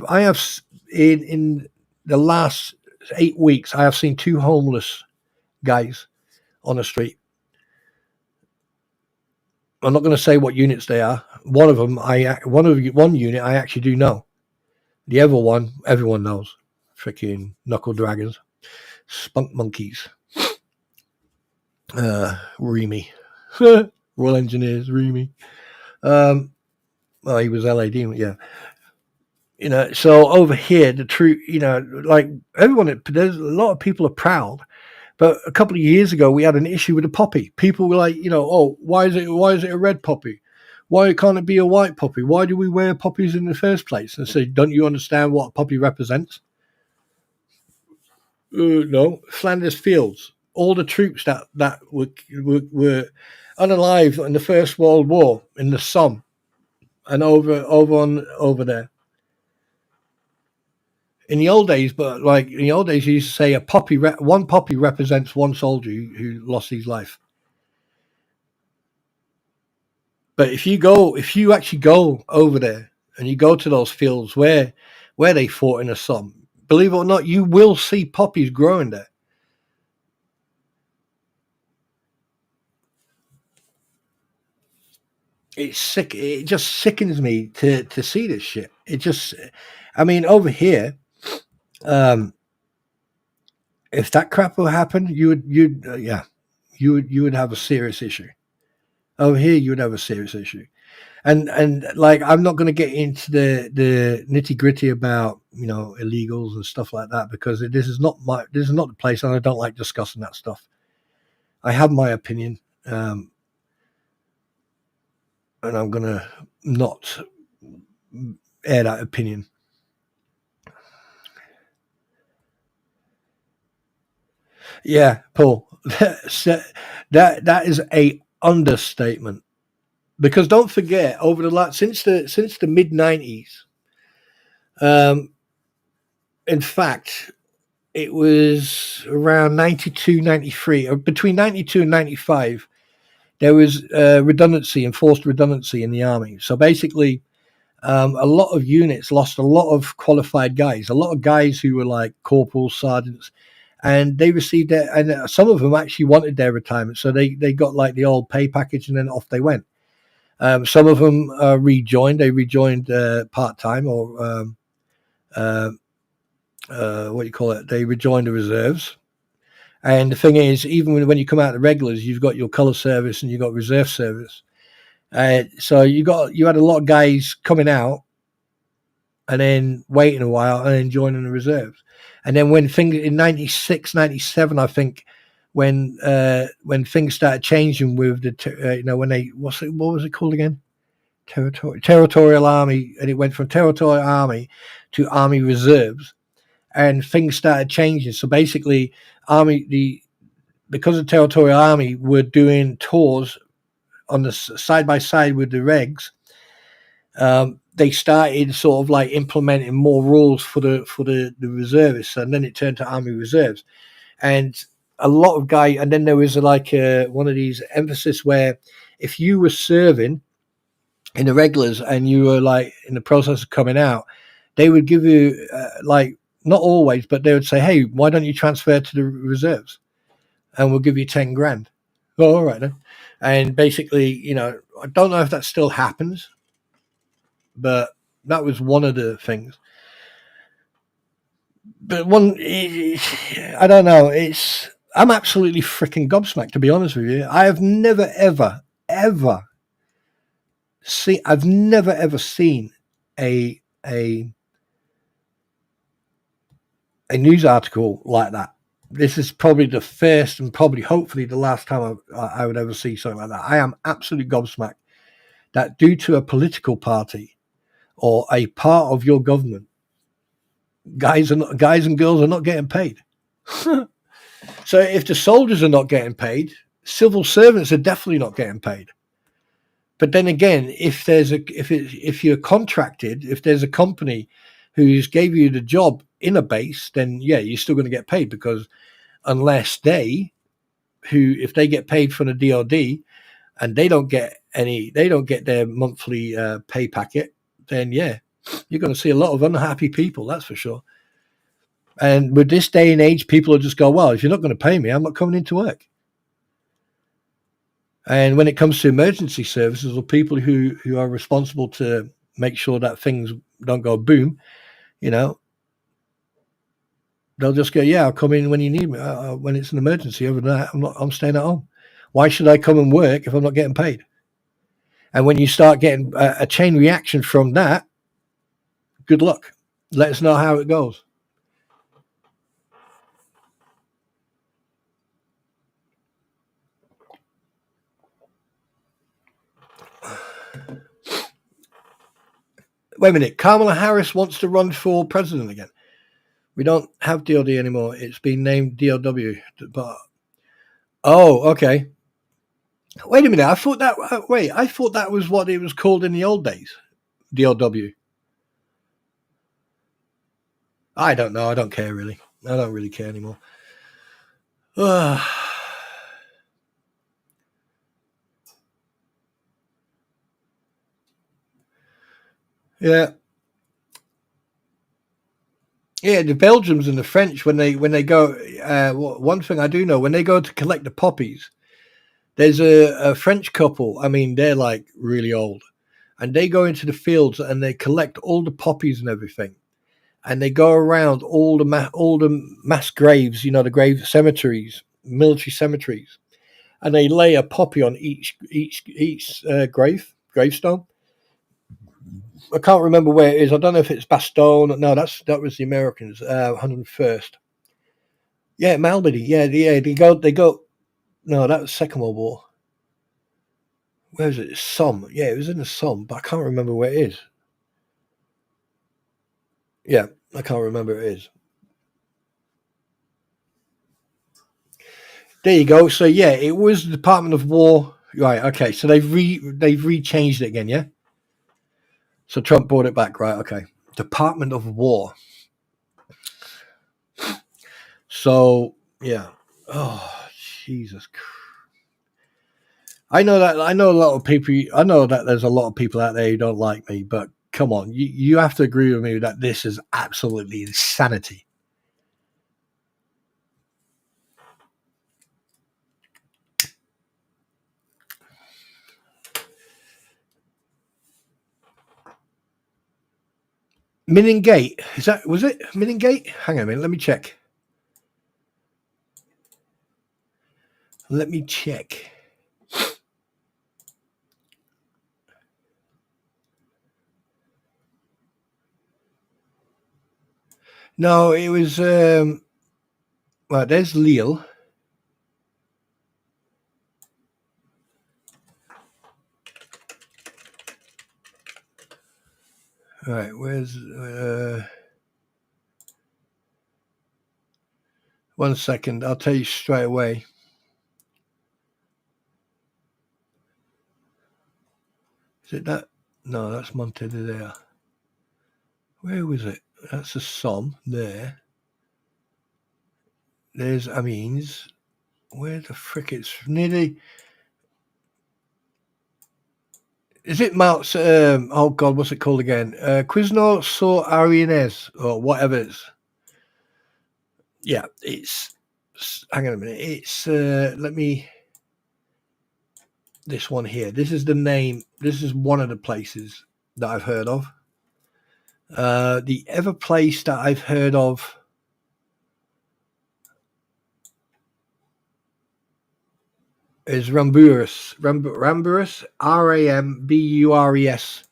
in the last 8 weeks, I have seen 2 homeless guys on the street. I'm not going to say what units they are. One unit I actually do know. The other one, everyone knows. Freaking knuckle dragons, spunk monkeys, Remy, Royal Engineers, Remy. Well, he was LAD, yeah. You know, so over here, the truth, you know, like everyone, there's a lot of people are proud. But a couple of years ago, we had an issue with a poppy. People were like, you know, oh, why is it a red poppy? Why can't it be a white poppy? Why do we wear poppies in the first place? And say, don't you understand what a poppy represents? No, Flanders Fields. All the troops that were unalive in the First World War in the Somme and over there. In the old days, but like in the old days, you used to say one poppy represents one soldier who lost his life. But if you actually go over there and you go to those fields where they fought in the Somme, believe it or not, you will see poppies growing there. It's sick. It just sickens me to see this shit. It just, I mean, over here, if that crap will happen, you would have a serious issue. Over here, you would have a serious issue. And like, I'm not going to get into the nitty gritty about illegals and stuff like that, because this is not the place, and I don't like discussing that stuff. I have my opinion, and I'm going to not air that opinion. Yeah, Paul, that is a understatement. Because don't forget, over the last since the mid '90s, in fact, it was around 92, 93, or between 92 and 95, there was enforced redundancy in the army. So basically, a lot of units lost a lot of qualified guys, a lot of guys who were like corporals, sergeants, and they received their, and some of them actually wanted their retirement. So they got like the old pay package and then off they went. Some of them rejoined. They rejoined part-time or what do you call it? They rejoined the reserves. And the thing is, even when you come out of the regulars, you've got your colour service and you've got reserve service. So you had a lot of guys coming out and then waiting a while and then joining the reserves. And then when things in 96, 97, I think, when things started changing with the when they what was it called again? Territorial Army, and it went from Territorial Army to Army Reserves, and things started changing. So basically, because the Territorial Army were doing tours on the side by side with the regs, they started sort of like implementing more rules for the reservists, and then it turned to Army Reserves, and a lot of guys. And then there was like one of these emphasis where if you were serving in the regulars and you were like in the process of coming out, they would give you like, not always, but they would say, hey, why don't you transfer to the reserves and we'll give you 10 grand. Oh, all right then. And basically, I don't know if that still happens, but that was one of the things. But I don't know. I'm absolutely freaking gobsmacked, to be honest with you. I have never, ever, ever I've never ever seen a news article like that. This is probably the first and probably hopefully the last time I would ever see something like that. I am absolutely gobsmacked that due to a political party or a part of your government, guys and girls are not getting paid. So if the soldiers are not getting paid, civil servants are definitely not getting paid. But then again, if you're contracted, if there's a company who's gave you the job in a base, then yeah, you're still going to get paid, because unless if they get paid from the DoD and they don't get their monthly pay packet, then yeah, you're going to see a lot of unhappy people. That's for sure. And with this day and age, people will just go, well, if you're not going to pay me, I'm not coming into work. And when it comes to emergency services or people who are responsible to make sure that things don't go boom, they'll just go, yeah, I'll come in when you need me, when it's an emergency. Other than that, I'm staying at home. Why should I come and work if I'm not getting paid? And when you start getting a chain reaction from that, good luck. Let us know how it goes. Wait a minute. Kamala Harris wants to run for president again. We don't have DOD anymore. It's been named DOW. But oh, okay. Wait a minute. I thought that was what it was called in the old days. DOW. I don't know. I don't care really. I don't really care anymore. Yeah. Yeah, the Belgians and the French when they go. One thing I do know, when they go to collect the poppies, there's a French couple. I mean, they're like really old, and they go into the fields and they collect all the poppies and everything, and they go around all the mass graves, you know, the grave cemeteries, military cemeteries, and they lay a poppy on each gravestone. I can't remember where it is. I don't know if it's Bastogne. No, that was the Americans. 101st. Yeah, Malmedy. Yeah. They go. No, that was Second World War. Where is it? Somme. Yeah, it was in the Somme, but I can't remember where it is. Yeah, I can't remember where it is. There you go. So yeah, it was the Department of War. Right. Okay. So they've rechanged it again. Yeah. So Trump brought it back. Right. Okay. Department of War. So yeah. Oh Jesus Christ. I know that a lot of people. I know that there's a lot of people out there who don't like me, but come on, you have to agree with me that this is absolutely insanity. Gate, was it Gate? Hang on a minute, let me check. No, it was well, there's Lille. All right, where's 1 second, I'll tell you straight away. Is it that? No, that's Montevideo. Where was it? That's the Somme there. There's Amiens. Where the frick? It's nearly. Is it Mount? Oh God, what's it called again? Quizno sur Ariennes or whatever it's. Yeah, it's. Hang on a minute. It's. Let me. This one here. This is the name. This is one of the places that I've heard of. The other place that I've heard of is Rambures. Rambures. Rambures.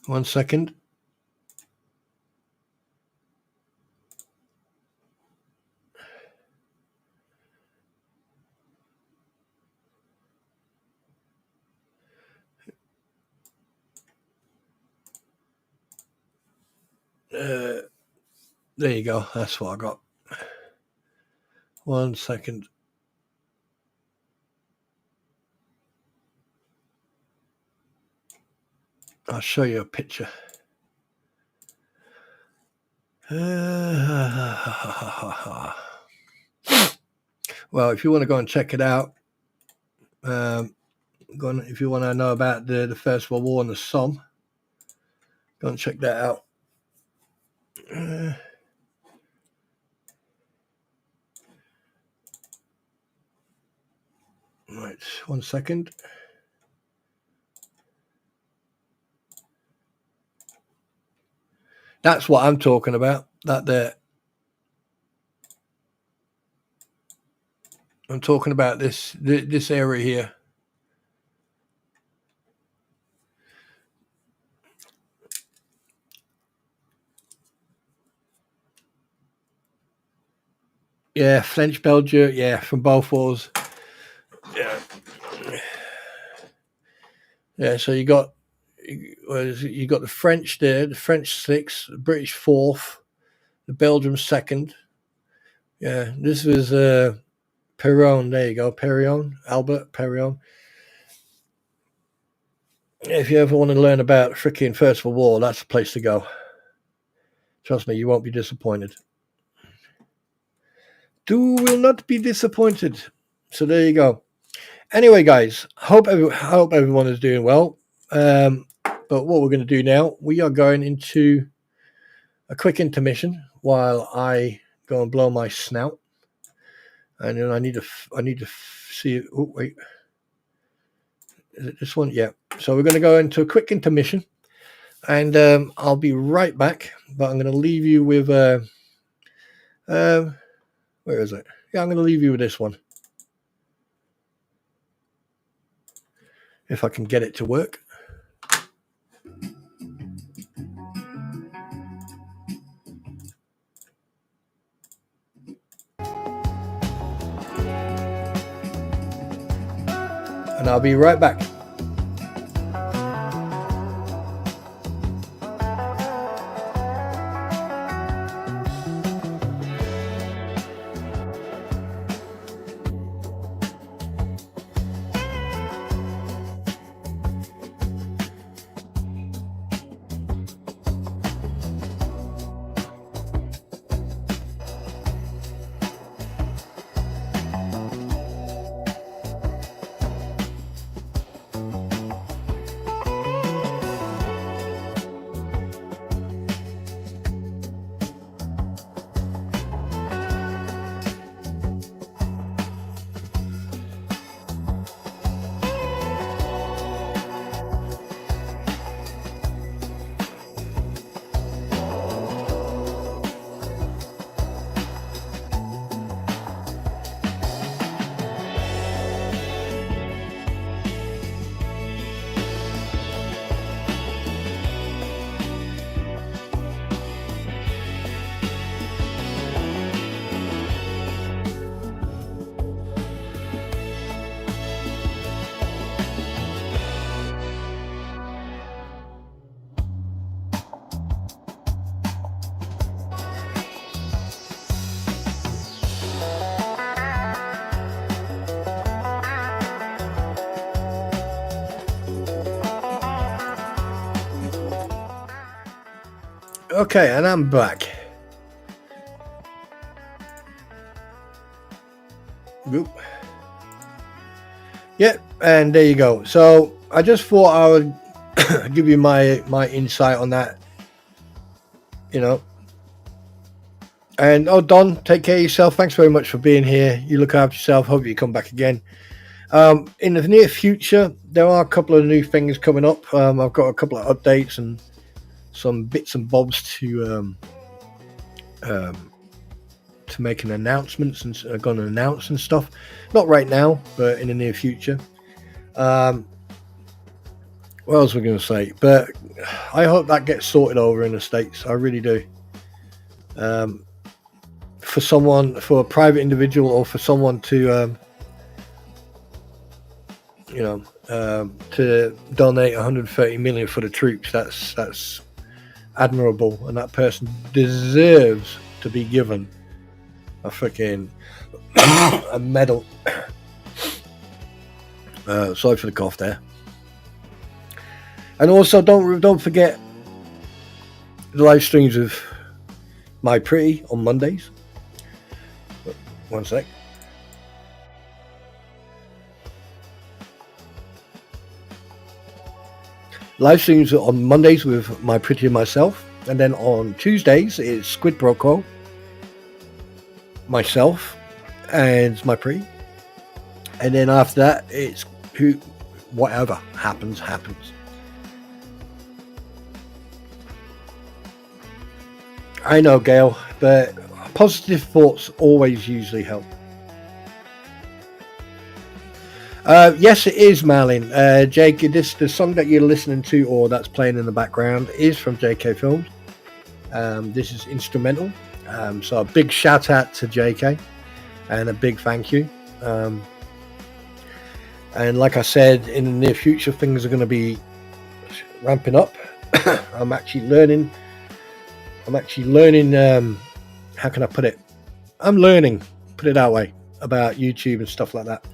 One second. There you go. That's what I got. 1 second. I'll show you a picture. Well, if you want to go and check it out, if you want to know about the First World War and the Somme, go and check that out. Right, 1 second. That's what I'm talking about. That there. I'm talking about this area here. Yeah, French Belgium. Yeah, from both wars. Yeah. Yeah, so you got the French there, the French 6th, the British 4th, the Belgium 2nd. Yeah, this was Perron. There you go, Perron, Albert Perron. If you ever want to learn about freaking First World War, that's the place to go. Trust me, you won't be disappointed. You will not be disappointed. So there you go. Anyway, guys, hope everyone is doing well. But what we're going to do now, we are going into a quick intermission while I go and blow my snout. And then I need to see. Oh wait, is it this one? Yeah. So we're going to go into a quick intermission, and I'll be right back. But I'm going to leave you with where is it? Yeah, I'm going to leave you with this one. If I can get it to work. And I'll be right back. Okay, and I'm back. Oop. Yeah, and there you go. So I just thought I would give you my insight on that. You know. And Don, take care of yourself. Thanks very much for being here. You look after yourself. Hope you come back again. In the near future, there are a couple of new things coming up. I've got a couple of updates and some bits and bobs to make an announcements and going to announce and stuff. Not right now, but in the near future. What else we're going to say? But I hope that gets sorted over in the States. I really do. For a private individual, or for someone to to donate 130 million for the troops, that's admirable, and that person deserves to be given a freaking a medal. Sorry for the cough there. And also don't forget the live streams of My Pretty on Mondays. One sec. Live streams on Mondays with My Pretty and myself, and then on Tuesdays it's Squid Broco, myself, and My Pretty, and then after that it's whatever happens. I know, Gail, but positive thoughts always usually help. Yes, it is, Marlin. Jake, the song that you're listening to or that's playing in the background is from JK Films. This is instrumental. So a big shout out to JK and a big thank you. And like I said, in the near future, things are going to be ramping up. I'm actually learning. How can I put it? I'm learning, put it that way, about YouTube and stuff like that.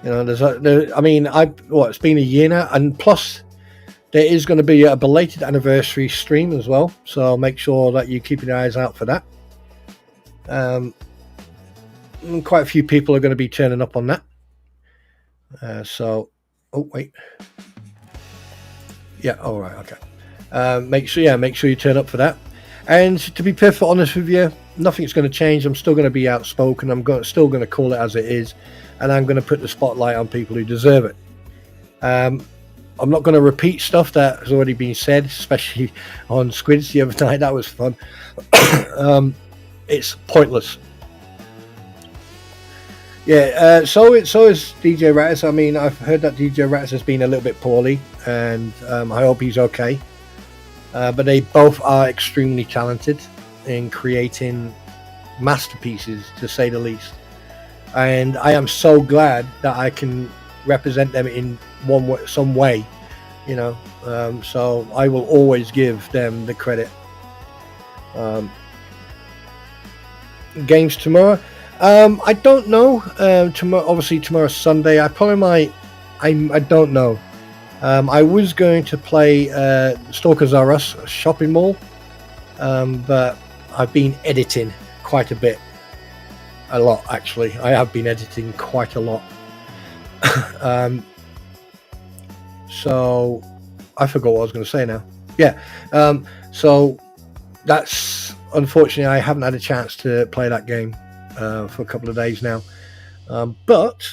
You know, it's been a year now, and plus there is going to be a belated anniversary stream as well. So make sure that you keep your eyes out for that. Quite a few people are going to be turning up on that. Oh wait, yeah, all right, okay. Make sure you turn up for that. And to be perfectly honest with you, nothing's going to change. I'm still going to be outspoken. Still going to call it as it is, and I'm going to put the spotlight on people who deserve it. I'm not going to repeat stuff that has already been said, especially on Squids the other night. That was fun. It's pointless. Yeah, so is DJ Rattus. I mean, I've heard that DJ Rattus has been a little bit poorly, and I hope he's okay. But they both are extremely talented in creating masterpieces, to say the least. And I am so glad that I can represent them in some way, you know. So I will always give them the credit. Games tomorrow. I don't know. Obviously tomorrow's Sunday. I probably might. I don't know. I was going to play Stalkers R Us shopping mall, but I've been editing quite a lot actually. I have been editing quite a lot. So I forgot what I was going to say now. Yeah. So that's unfortunately I haven't had a chance to play that game for a couple of days now. But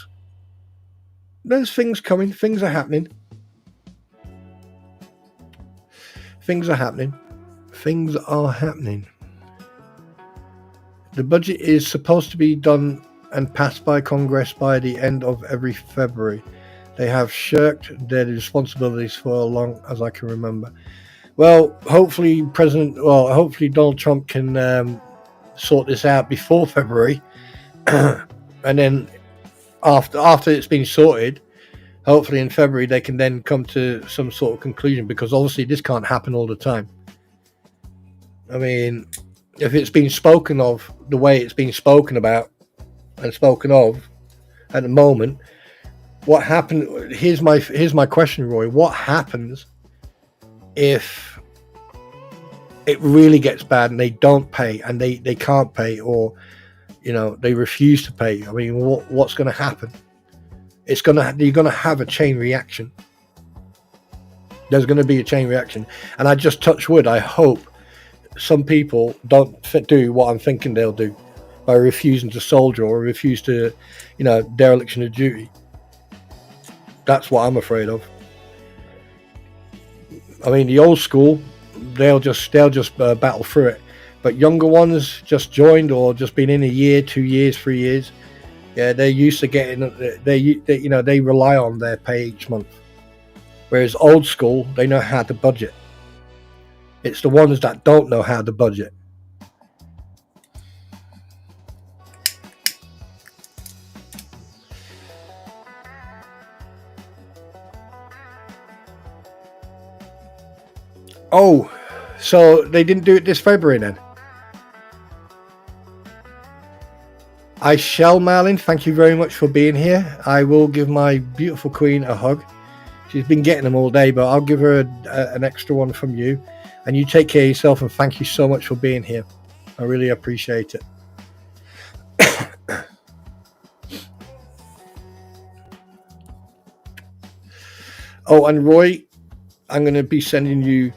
there's things coming. Things are happening. Things are happening. The budget is supposed to be done and passed by Congress by the end of every February. They have shirked their responsibilities for as long as I can remember. Well, hopefully Donald Trump can sort this out before February. And then after it's been sorted, hopefully in February they can then come to some sort of conclusion, because obviously this can't happen all the time. I mean, if it's been spoken of the way it's been spoken about and spoken of at the moment, what happened? Here's my question, Roy. What happens if it really gets bad and they don't pay and they can't pay, or you know, they refuse to pay? I mean, what's going to happen? You're going to have a chain reaction. There's going to be a chain reaction, and I just touch wood. I hope some people don't do what I'm thinking they'll do by refusing to soldier or refuse to, you know, dereliction of duty. That's what I'm afraid of. I mean, the old school, they'll just battle through it, but younger ones just joined or just been in a year, 2 years, 3 years. Yeah, they're used to getting. They rely on their pay each month. Whereas old school, they know how to budget. It's the ones that don't know how to budget. Oh, so they didn't do it this February then? I shall, Marlin. Thank you very much for being here. I will give my beautiful queen a hug. She's been getting them all day, but I'll give her an extra one from you. And you take care of yourself, and thank you so much for being here. I really appreciate it. Oh, and Roy, I'm going to be sending you...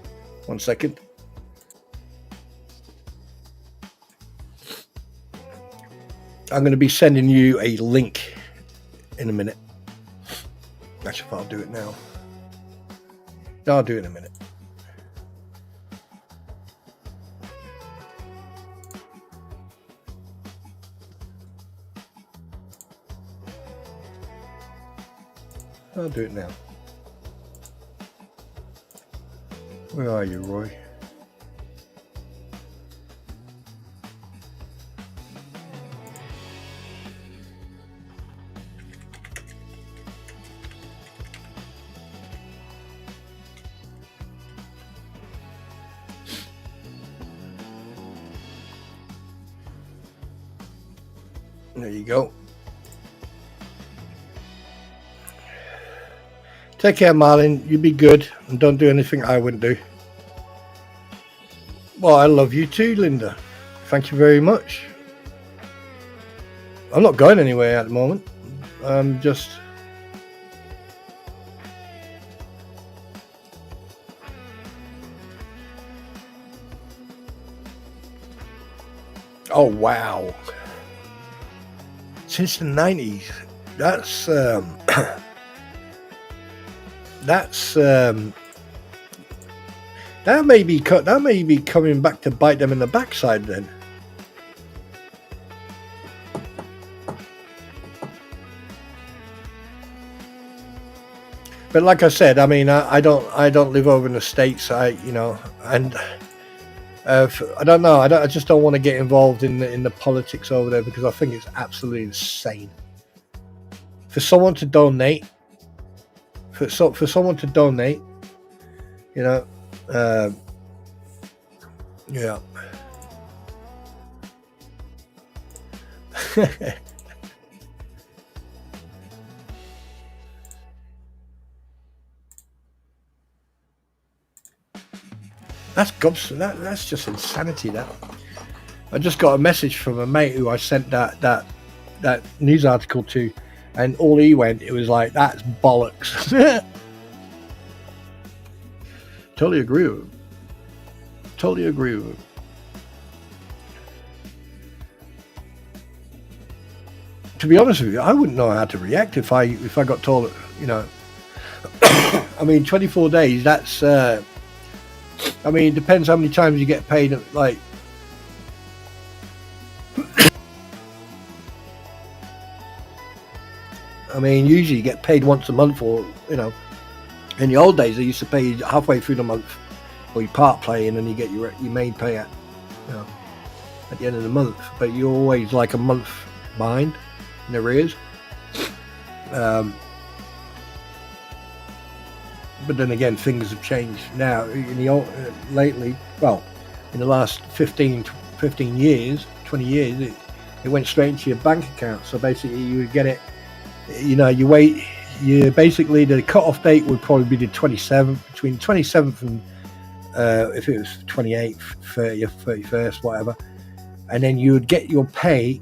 1 second. I'm going to be sending you a link in a minute. Actually, if I'll do it now. No, I'll do it in a minute. I'll do it now. Where are you, Roy? There you go. Take care, Marlin. You be good and don't do anything I wouldn't do. Well, I love you too, Linda. Thank you very much. I'm not going anywhere at the moment. I'm just... Oh, wow. Since the 90s. That's... that may be coming back to bite them in the backside then. But like I said, I mean, I don't live over in the States. I don't know. I just don't want to get involved in the politics over there because I think it's absolutely insane. For someone to donate, you know, yeah. That's just insanity. That I just got a message from a mate who I sent that news article to, and all he went, it was like, that's bollocks. Totally agree with him. To be honest with you, I wouldn't know how to react if I got told, you know. I mean, 24 days. That's. I mean, it depends how many times you get paid. Like, I mean, usually you get paid once a month, or you know, in the old days they used to pay you halfway through the month, or you part play, and then you get your main pay at, you know, at the end of the month. But you're always like a month behind in arrears. But then again, things have changed now. In the lately, well, in the last 15 years, 20 years, it went straight into your bank account. So basically, you would get it. You know, you wait. You basically, the cut-off date would probably be the 27th, between 27th and if it was 28th, 30th, 31st, whatever. And then you would get your pay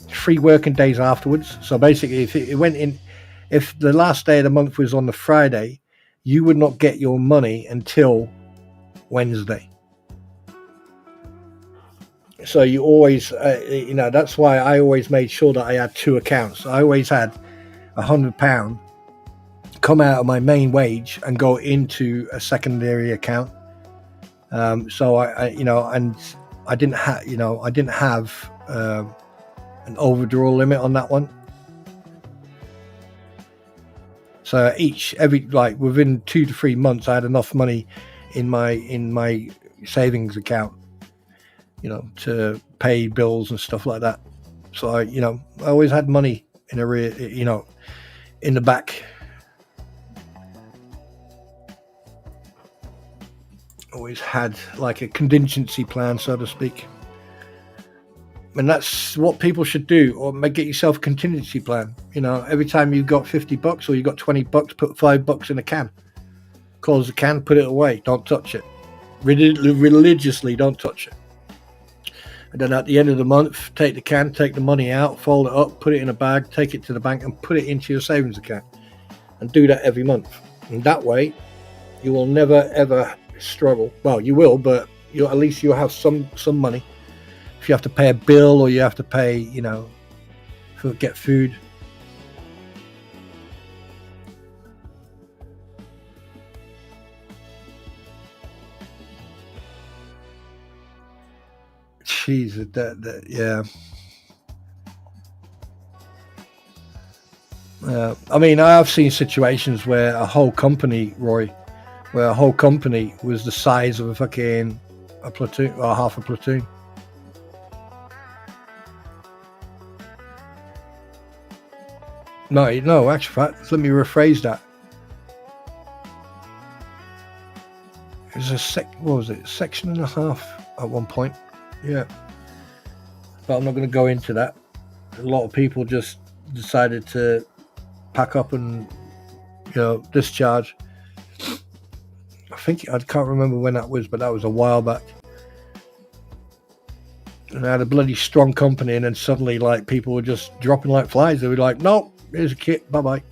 3 working days afterwards. So basically, if it went in. If the last day of the month was on the Friday, you would not get your money until Wednesday. So you always, you know, that's why I always made sure that I had 2 accounts. I always had £100 come out of my main wage and go into a secondary account. So I you know, and I didn't have, you know, an overdraw limit on that one. So every like within 2 to 3 months, I had enough money in my savings account, you know, to pay bills and stuff like that. So I always had money in arrear, you know, in the back. Always had like a contingency plan, so to speak. And that's what people should do, or get yourself a contingency plan. You know, every time you've got $50 or you've got $20, put $5 in a can. Close the can, put it away. Don't touch it. Religiously, don't touch it. And then at the end of the month, take the can, take the money out, fold it up, put it in a bag, take it to the bank, and put it into your savings account. And do that every month. And that way, you will never ever struggle. Well, you will, but at least you'll have some money. If you have to pay a bill or you have to pay, you know, get food. Jeez, yeah. I mean, I have seen situations where a whole company, Roy, where a whole company was the size of a platoon or half a platoon. No, actually, let me rephrase that. It was what was it? Section and a half at one point. Yeah. But I'm not going to go into that. A lot of people just decided to pack up and, discharge. I can't remember when that was, but that was a while back. And I had a bloody strong company, and then suddenly, like, people were just dropping like flies. They were like, "No, here's a kit, bye bye."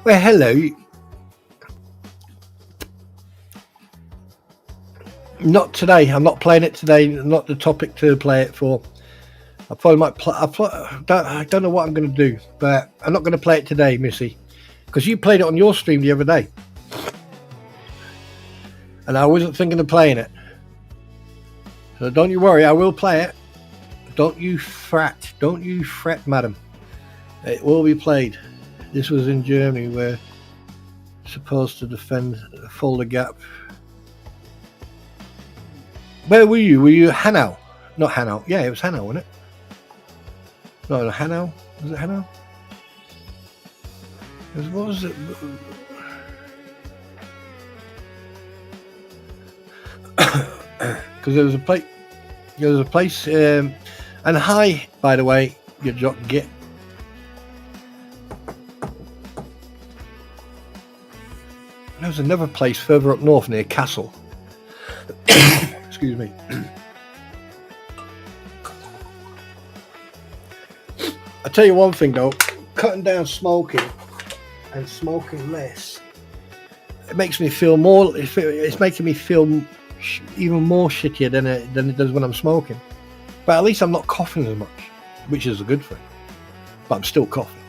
Well, hello. Not today. I'm not playing it today. Not the topic to play it for. I probably might play. I don't know what I'm going to do, but I'm not going to play it today, Missy, because you played it on your stream the other day, and I wasn't thinking of playing it. So don't you worry, I will play it. Don't you fret. Don't you fret, madam. It will be played. This was in Germany, where supposed to defend Fulda Gap. Where were you? Were you Hanau? Not Hanau. Yeah, it was Hanau, wasn't it? No, Hanau. Was it Hanau? What was it? Because there was a place. There was a place. And hi, by the way, get. There was another place further up north near Castle. Excuse me. I'll tell you one thing though, cutting down smoking and smoking less, it makes me feel more, it's making me feel even more shittier than it does when I'm smoking. But at least I'm not coughing as much, which is a good thing. But I'm still coughing.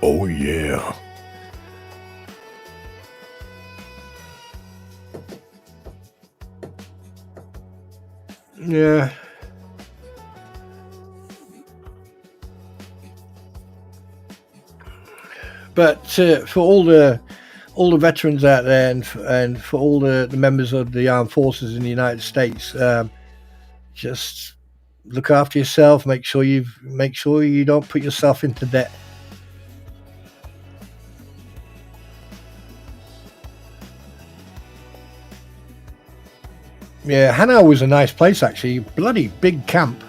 Oh yeah. Yeah. But for all the veterans out there, and for all the members of the armed forces in the United States, just look after yourself. Make sure you don't put yourself into debt. Yeah, Hanau was a nice place actually. Bloody big camp.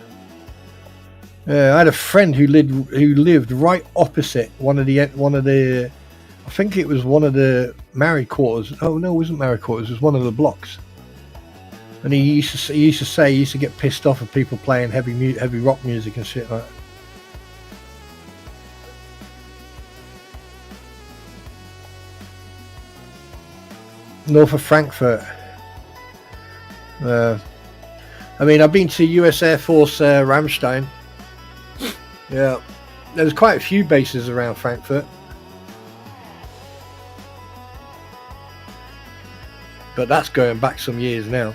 I had a friend who lived right opposite one of the. I think it was one of the married quarters. Oh no, it wasn't married quarters. It was one of the blocks. And he used to get pissed off at people playing heavy rock music and shit like that. North of Frankfurt. I mean, I've been to US Air Force Ramstein. Yeah, there's quite a few bases around Frankfurt. But that's going back some years now.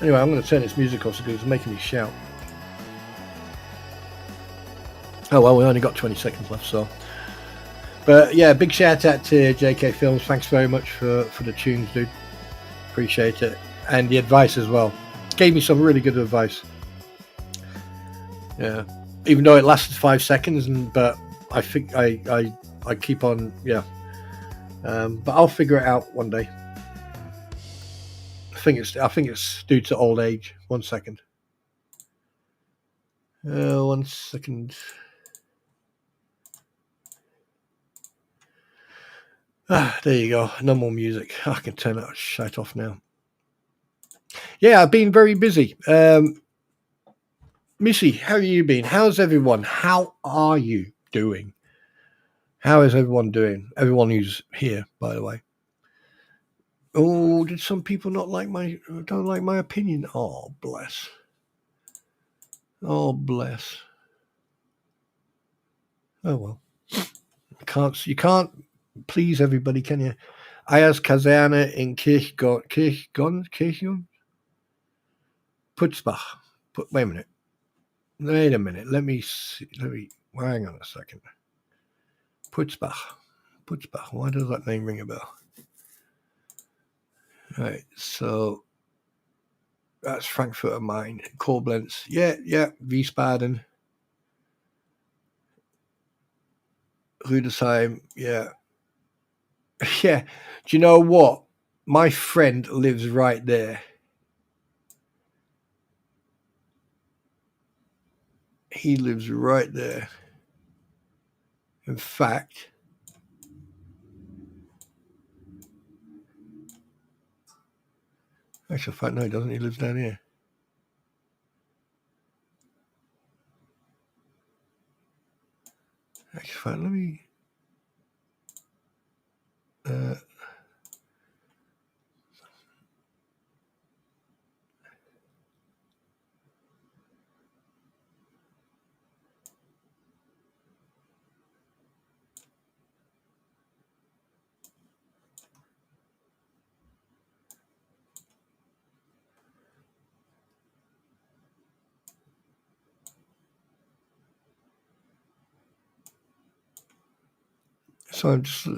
Anyway, I'm going to turn this music off because it's making me shout. Oh well, we only got 20 seconds left, so. But yeah, big shout out to JK Films. Thanks very much for the tunes, dude. Appreciate it. And the advice as well. Gave me some really good advice. Yeah. Even though it lasted 5 seconds, but I think I keep on, yeah. But I'll figure it out one day. I think it's due to old age. 1 second. 1 second. There you go. No more music. I can turn that shit off now. Yeah, I've been very busy. Missy, how have you been? How's everyone? How are you doing? How is everyone doing? Everyone who's here, by the way. Oh, did some people don't like my opinion? Oh, bless. Oh, bless. Oh well. You can't please everybody, can you? Eierskaserne in Kirchgon? Putzbach. Wait a minute. Let me see. Hang on a second. Putzbach. Why does that name ring a bell? Right. So that's Frankfurt am Main. Koblenz. Yeah. Wiesbaden. Rüdesheim. Yeah. Yeah. Do you know what? My friend lives right there. He lives right there. In fact, no, he doesn't. He lives down here. Let me. So I'm just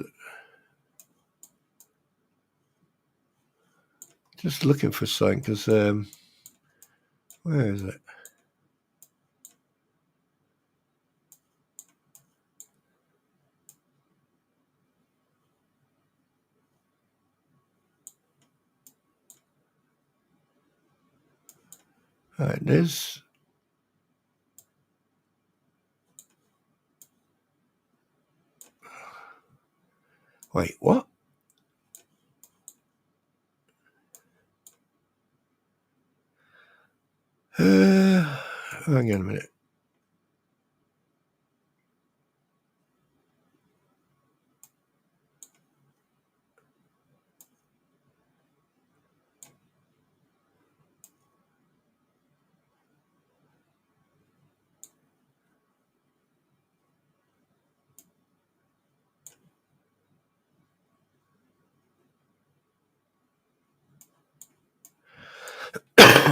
looking for something because where is it? All right, there's. Wait, what? Hang on a minute.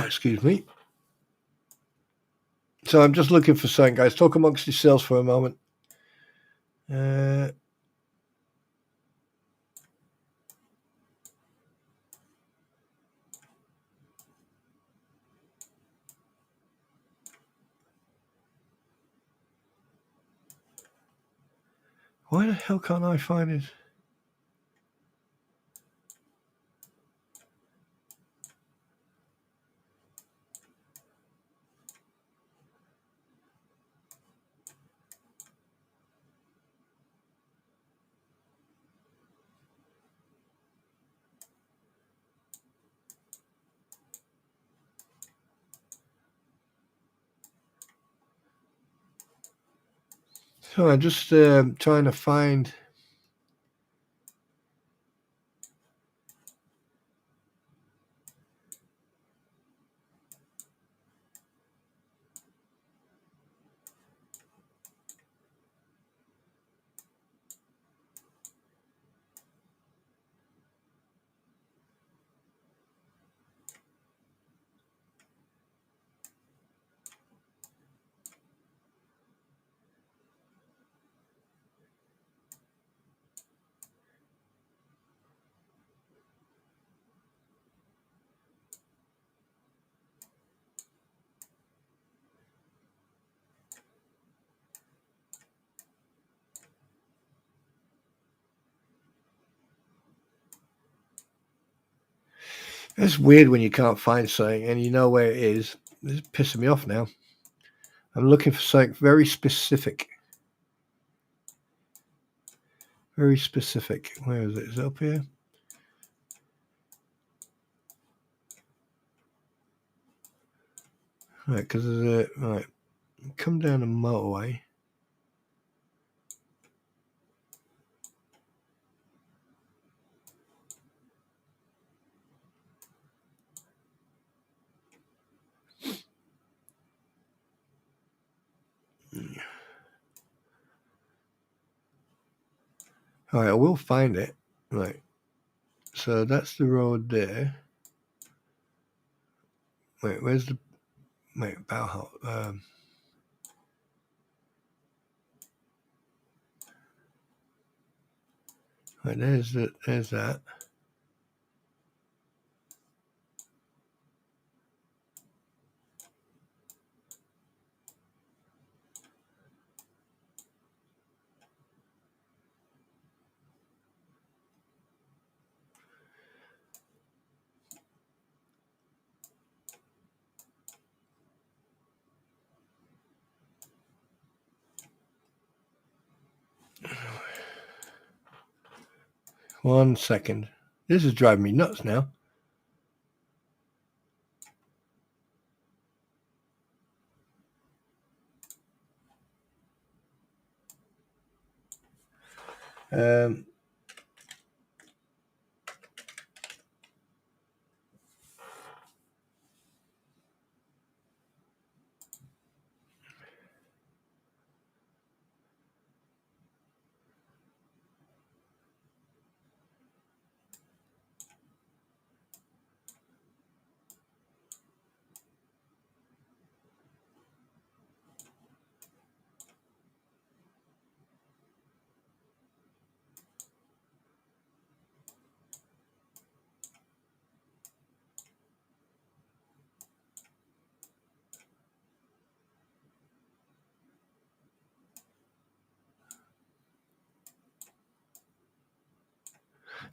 Excuse me. So I'm just looking for something, guys. Talk amongst yourselves for a moment. Why the hell can't I find it? So I'm just trying to find. It's weird when you can't find something and you know where it is. This is pissing me off now. I'm looking for something very specific. Very specific. Where is it? Is it up here? Right, because there's a right. Come down the motorway. All right, I will find it. Right. So that's the road there. Wait, where's the... Wait, Bauhaus. Wait, there's that. One second. This is driving me nuts now.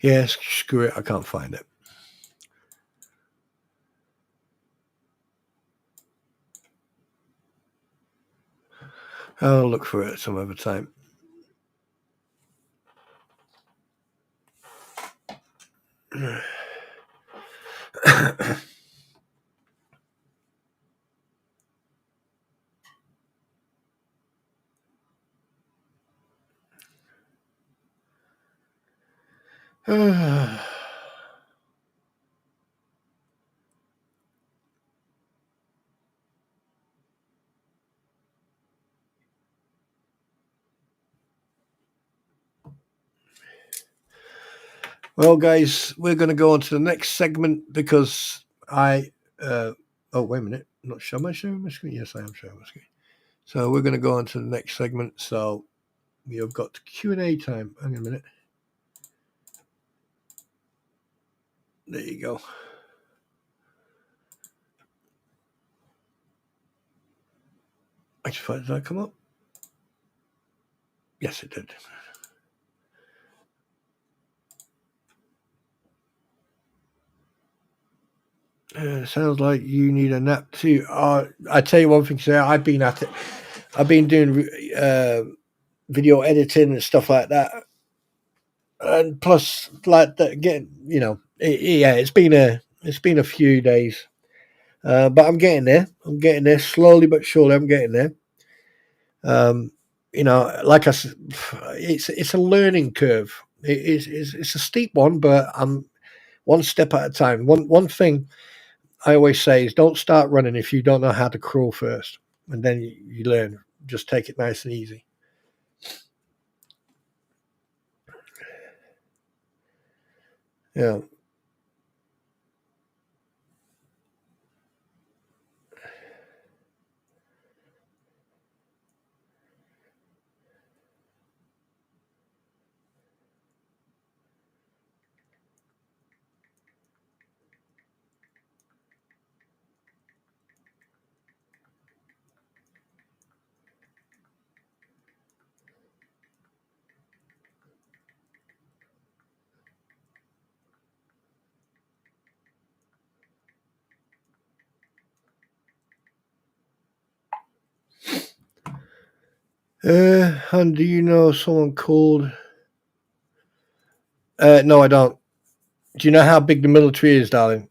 Yeah, screw it. I can't find it. I'll look for it some other time. Well, guys, we're going to go on to the next segment because I... oh, wait a minute. I'm not sure. Am I showing my screen? Yes, I am showing my screen. So we're going to go on to the next segment. So we have got Q&A time. Hang on a minute. There you go. Actually, did that come up? Yes, it did. Sounds like you need a nap too. I tell you one thing, sir. I've been at it. I've been doing video editing and stuff like that, and plus, like that, getting it's been a few days, but I'm getting there. I'm getting there slowly but surely. I'm getting there. Like I said, it's a learning curve. It's a steep one, but I'm one step at a time. One thing I always say is don't start running if you don't know how to crawl first, and then you learn. Just take it nice and easy. Yeah. And do you know someone called? No, I don't. Do you know how big the military is, darling?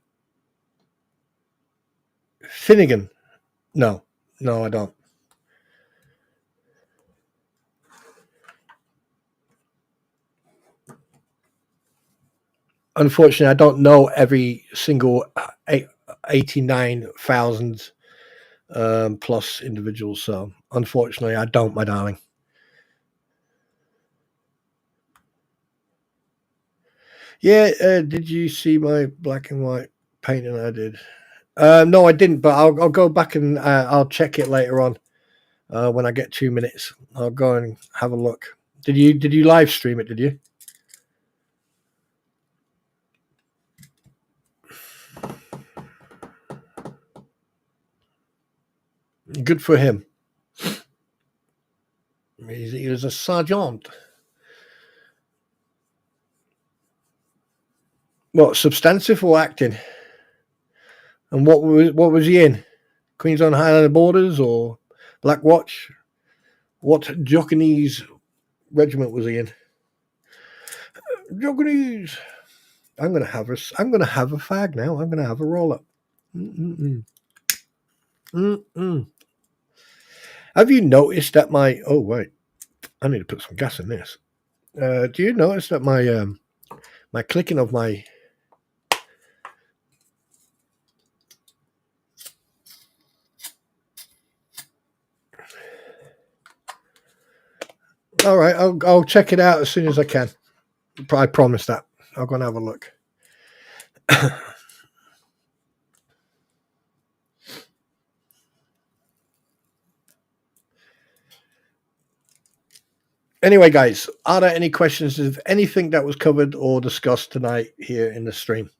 Finnegan? No, I don't. Unfortunately, I don't know every single 89,000 plus individuals. So, unfortunately, I don't, my darling. Yeah, did you see my black and white painting I did? No, I didn't, but I'll go back and I'll check it later on when I get 2 minutes. I'll go and have a look. Did you live stream it? Did you? Good for him. He was a sergeant. What, substantive or acting? And what was he in? Queensland Highlander Borders or Black Watch? What Japanese regiment was he in? Japanese. I'm gonna have a fag now. I'm gonna have a roll up. Have you noticed that my? Oh wait, I need to put some gas in this. Do you notice that my my clicking of my All right, I'll check it out as soon as I can. I promise that. I'll go and have a look. Anyway, guys, are there any questions of anything that was covered or discussed tonight here in the stream?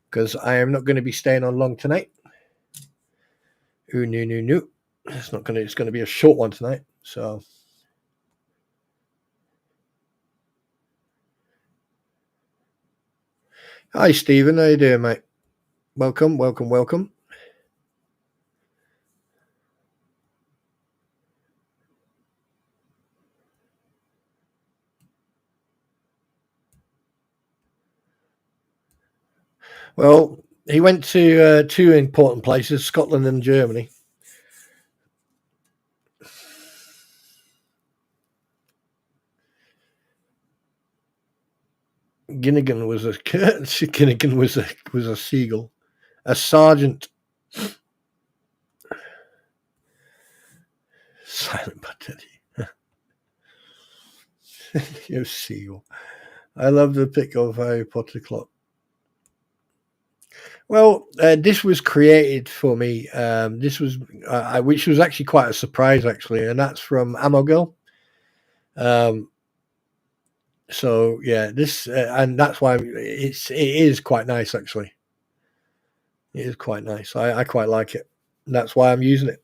Because I am not going to be staying on long tonight. Ooh, no. It's going to be a short one tonight. So. Hi, Stephen. How you doing, mate? Welcome. Well, he went to two important places, Scotland and Germany. Ginnigan was a seagull, a sergeant. Silent but deadly. You seagull. I love the pic of Harry Potter clock. Well, this was created for me. This was, which was actually quite a surprise, actually, and that's from Ammo Girl. So yeah, this and that's why it is quite nice, actually. It is quite nice. I quite like it. That's why I'm using it.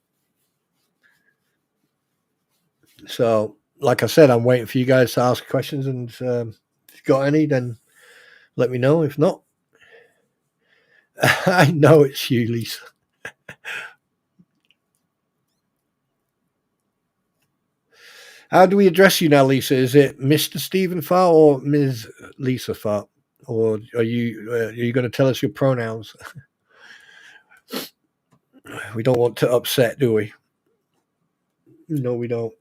So, like I said, I'm waiting for you guys to ask questions, and if you've got any, then let me know. If not, I know it's you, Lisa. How do we address you now, Lisa? Is it Mr. Stephen Farr or Ms. Lisa Farr? Or are you going to tell us your pronouns? We don't want to upset, do we? No, we don't.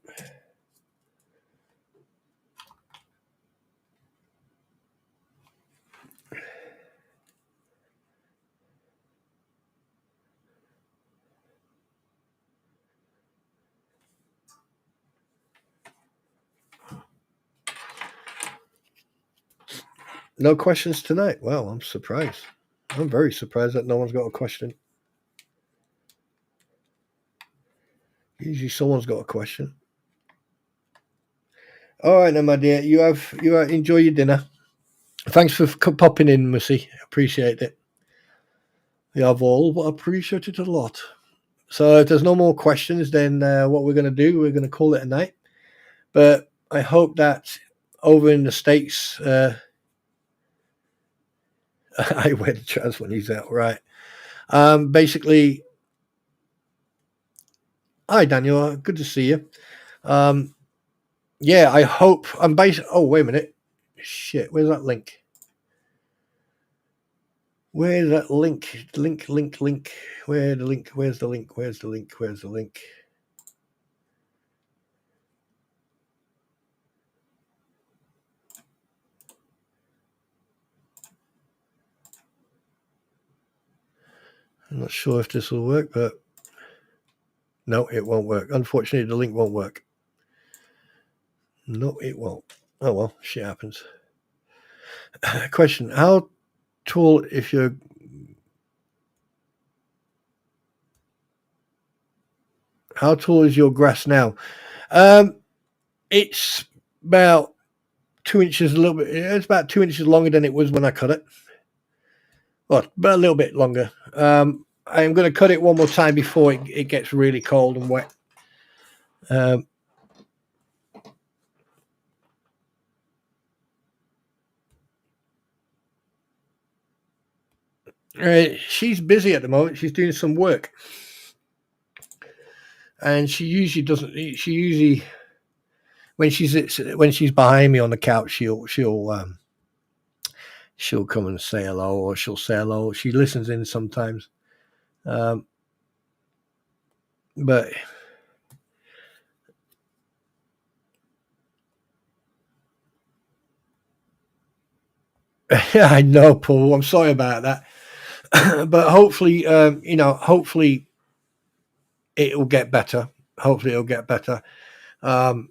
No questions tonight. Wow, I'm surprised. I'm very surprised that no one's got a question. Usually someone's got a question. All right, then, my dear. You enjoy your dinner. Thanks for popping in, Missy. Appreciate it. You have all appreciate it a lot. So if there's no more questions, then what we're going to do, we're going to call it a night. But I hope that over in the States, I wear the trans when he's out, right? Basically, hi, Daniel. Good to see you. Yeah, I hope I'm basically. Oh, wait a minute. Shit, where's that link? Where's that link? Link. Where the link? Where's the link? Where's the link? Where's the link? I'm not sure if this will work, but no, it won't work. Unfortunately, the link won't work. No, it won't. Oh well, shit happens. Question: How tall is your grass now? It's about 2 inches, a little bit. It's about 2 inches longer than it was when I cut it. Well, but a little bit longer. I'm going to cut it one more time before it gets really cold and wet. She's busy at the moment. She's doing some work, and she usually doesn't. She usually, when she's behind me on the couch, she'll come and say hello, or she'll say hello. She listens in sometimes, but yeah, I know, Paul. I'm sorry about that. But hopefully, hopefully it will get better. Hopefully it'll get better. I've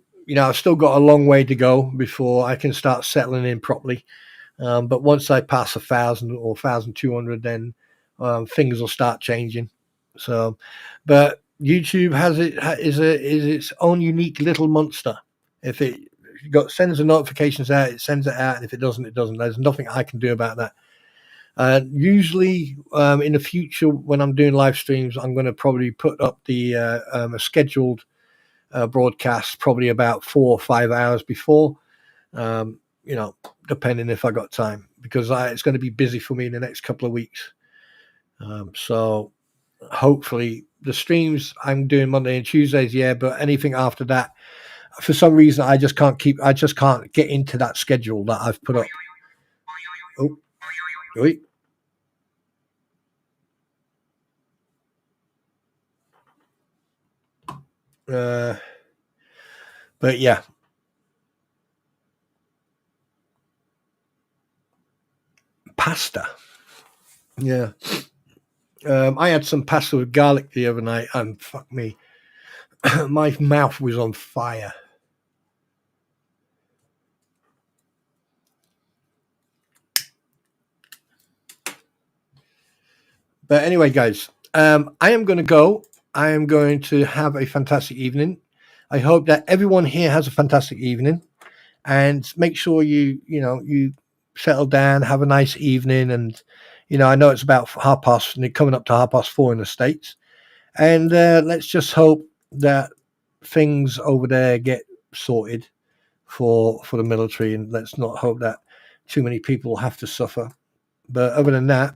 still got a long way to go before I can start settling in properly. But once I pass 1,000 or 1,200, then things will start changing. So, but YouTube is its own unique little monster. If it sends the notifications out, it sends it out, and if it doesn't, it doesn't. There's nothing I can do about that. Usually, in the future, when I'm doing live streams, I'm going to probably put up the a scheduled broadcast, probably about 4 or 5 hours before, depending if I got time, because it's going to be busy for me in the next couple of weeks. So hopefully the streams I'm doing Monday and Tuesdays, yeah, but anything after that, for some reason, I just can't get into that schedule that I've put up. Oh, wait. But yeah. Pasta. Yeah. I had some pasta with garlic the other night, and fuck me, my mouth was on fire. But anyway, guys, I am going to go. I am going to have a fantastic evening. I hope that everyone here has a fantastic evening, and make sure you settle down, have a nice evening. And, I know it's about coming up to 4:30 in the States. And let's just hope that things over there get sorted for the military. And let's not hope that too many people have to suffer. But other than that,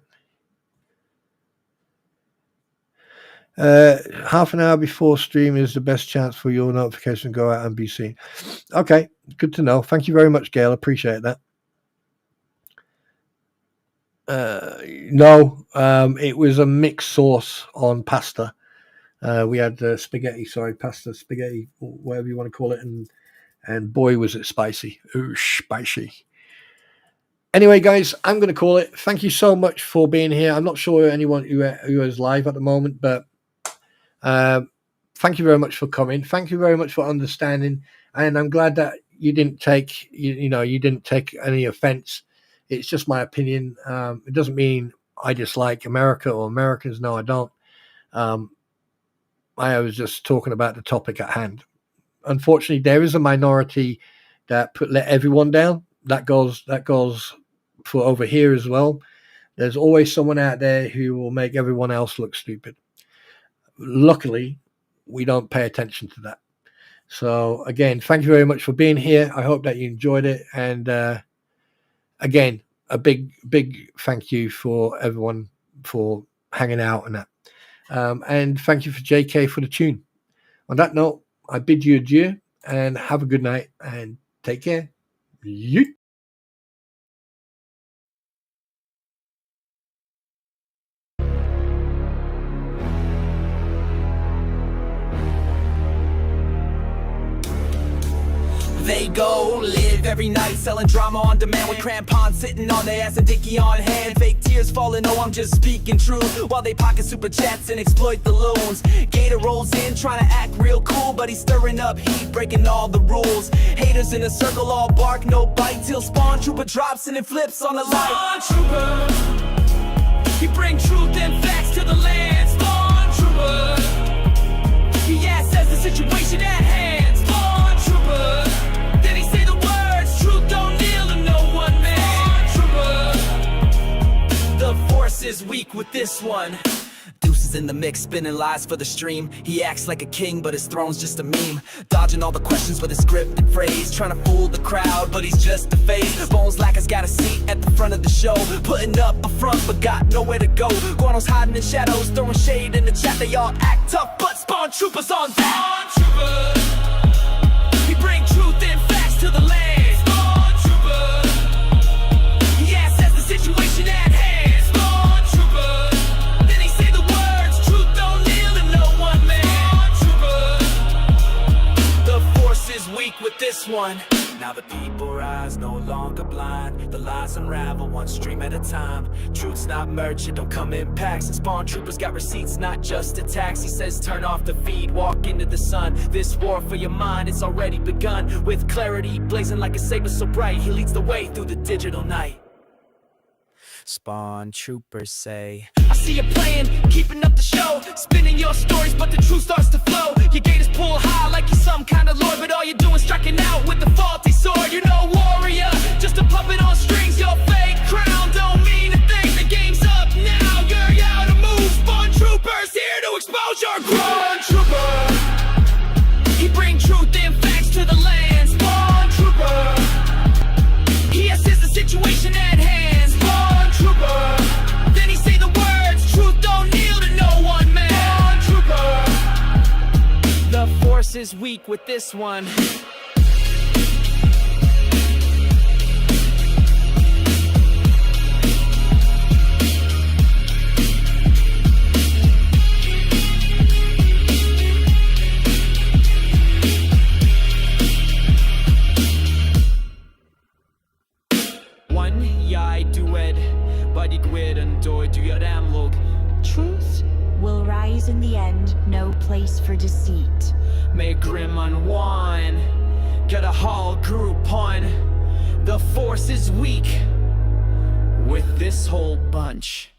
half an hour before stream is the best chance for your notification to go out and be seen. Okay, good to know. Thank you very much, Gail. Appreciate that. No, it was a mixed sauce on pasta. We had pasta, spaghetti, whatever you want to call it, and boy, was it spicy. Ooh, spicy. Anyway, guys, I'm going to call it. Thank you so much for being here. I'm not sure anyone who is live at the moment, but thank you very much for coming. Thank you very much for understanding, and I'm glad that you didn't take you didn't take any offense. It's just my opinion. It doesn't mean I dislike America or Americans. No, I don't. I was just talking about the topic at hand. Unfortunately, there is a minority that let everyone down. That goes for over here as well. There's always someone out there who will make everyone else look stupid. Luckily, we don't pay attention to that. So again, thank you very much for being here. I hope that you enjoyed it. And again, a big thank you for everyone for hanging out and that. And thank you for JK for the tune. On that note, I bid you adieu and have a good night and take care. Yeet. They go live every night selling drama on demand with crampons sitting on their ass and dicky on hand. Fake tears falling, oh I'm just speaking truth, while they pocket super chats and exploit the loons. Gator roll pulls in, trying to act real cool, but he's stirring up heat, breaking all the rules. Haters in a circle, all bark, no bite, till SpawnTrooper drops and it flips on the light. SpawnTrooper, he bring truth and facts to the land. SpawnTrooper, he assesses the situation at hand. SpawnTrooper, then he say the words, truth don't kneel to no one man. SpawnTrooper, the force is weak with this one. Deuces in the mix, spinning lies for the stream. He acts like a king, but his throne's just a meme. Dodging all the questions with a scripted phrase, trying to fool the crowd, but he's just a phase. Bones Lacker's got a seat at the front of the show, putting up a front, but got nowhere to go. Guano's hiding in shadows, throwing shade in the chat. They all act tough, but SpawnTrooper's on that. SpawnTrooper, he bring truth and facts to the land. SpawnTrooper, he assesses the situation at hand. With this one, now the people rise, no longer blind. The lies unravel one stream at a time. Truth's not merch, it don't come in packs. And SpawnTrooper's got receipts, not just attacks. He says turn off the feed, walk into the sun. This war for your mind, it's already begun. With clarity, blazing like a saber so bright, he leads the way through the digital night. SpawnTroopers say, I see you playing, keeping up the show, spinning your stories, but the truth starts to flow. Your gators pull high like you're some kind of lord, but all you're doing is striking out with the faulty sword. You're no warrior, just a puppet on strings. Your fake crown don't mean a thing. The game's up now, you're out of move. SpawnTroopers here to expose your groove. SpawnTrooper, he bring truth and facts to the land. SpawnTrooper, he assesses the situation at hand. Then he say the words, truth don't kneel to no one man. SpawnTrooper, the force is weak with this one. One jag dued, but jag gwed and doi du gör amlog. Truth will rise in the end, no place for deceit. May grim unwind, get a whole group on. The force is weak with this whole bunch.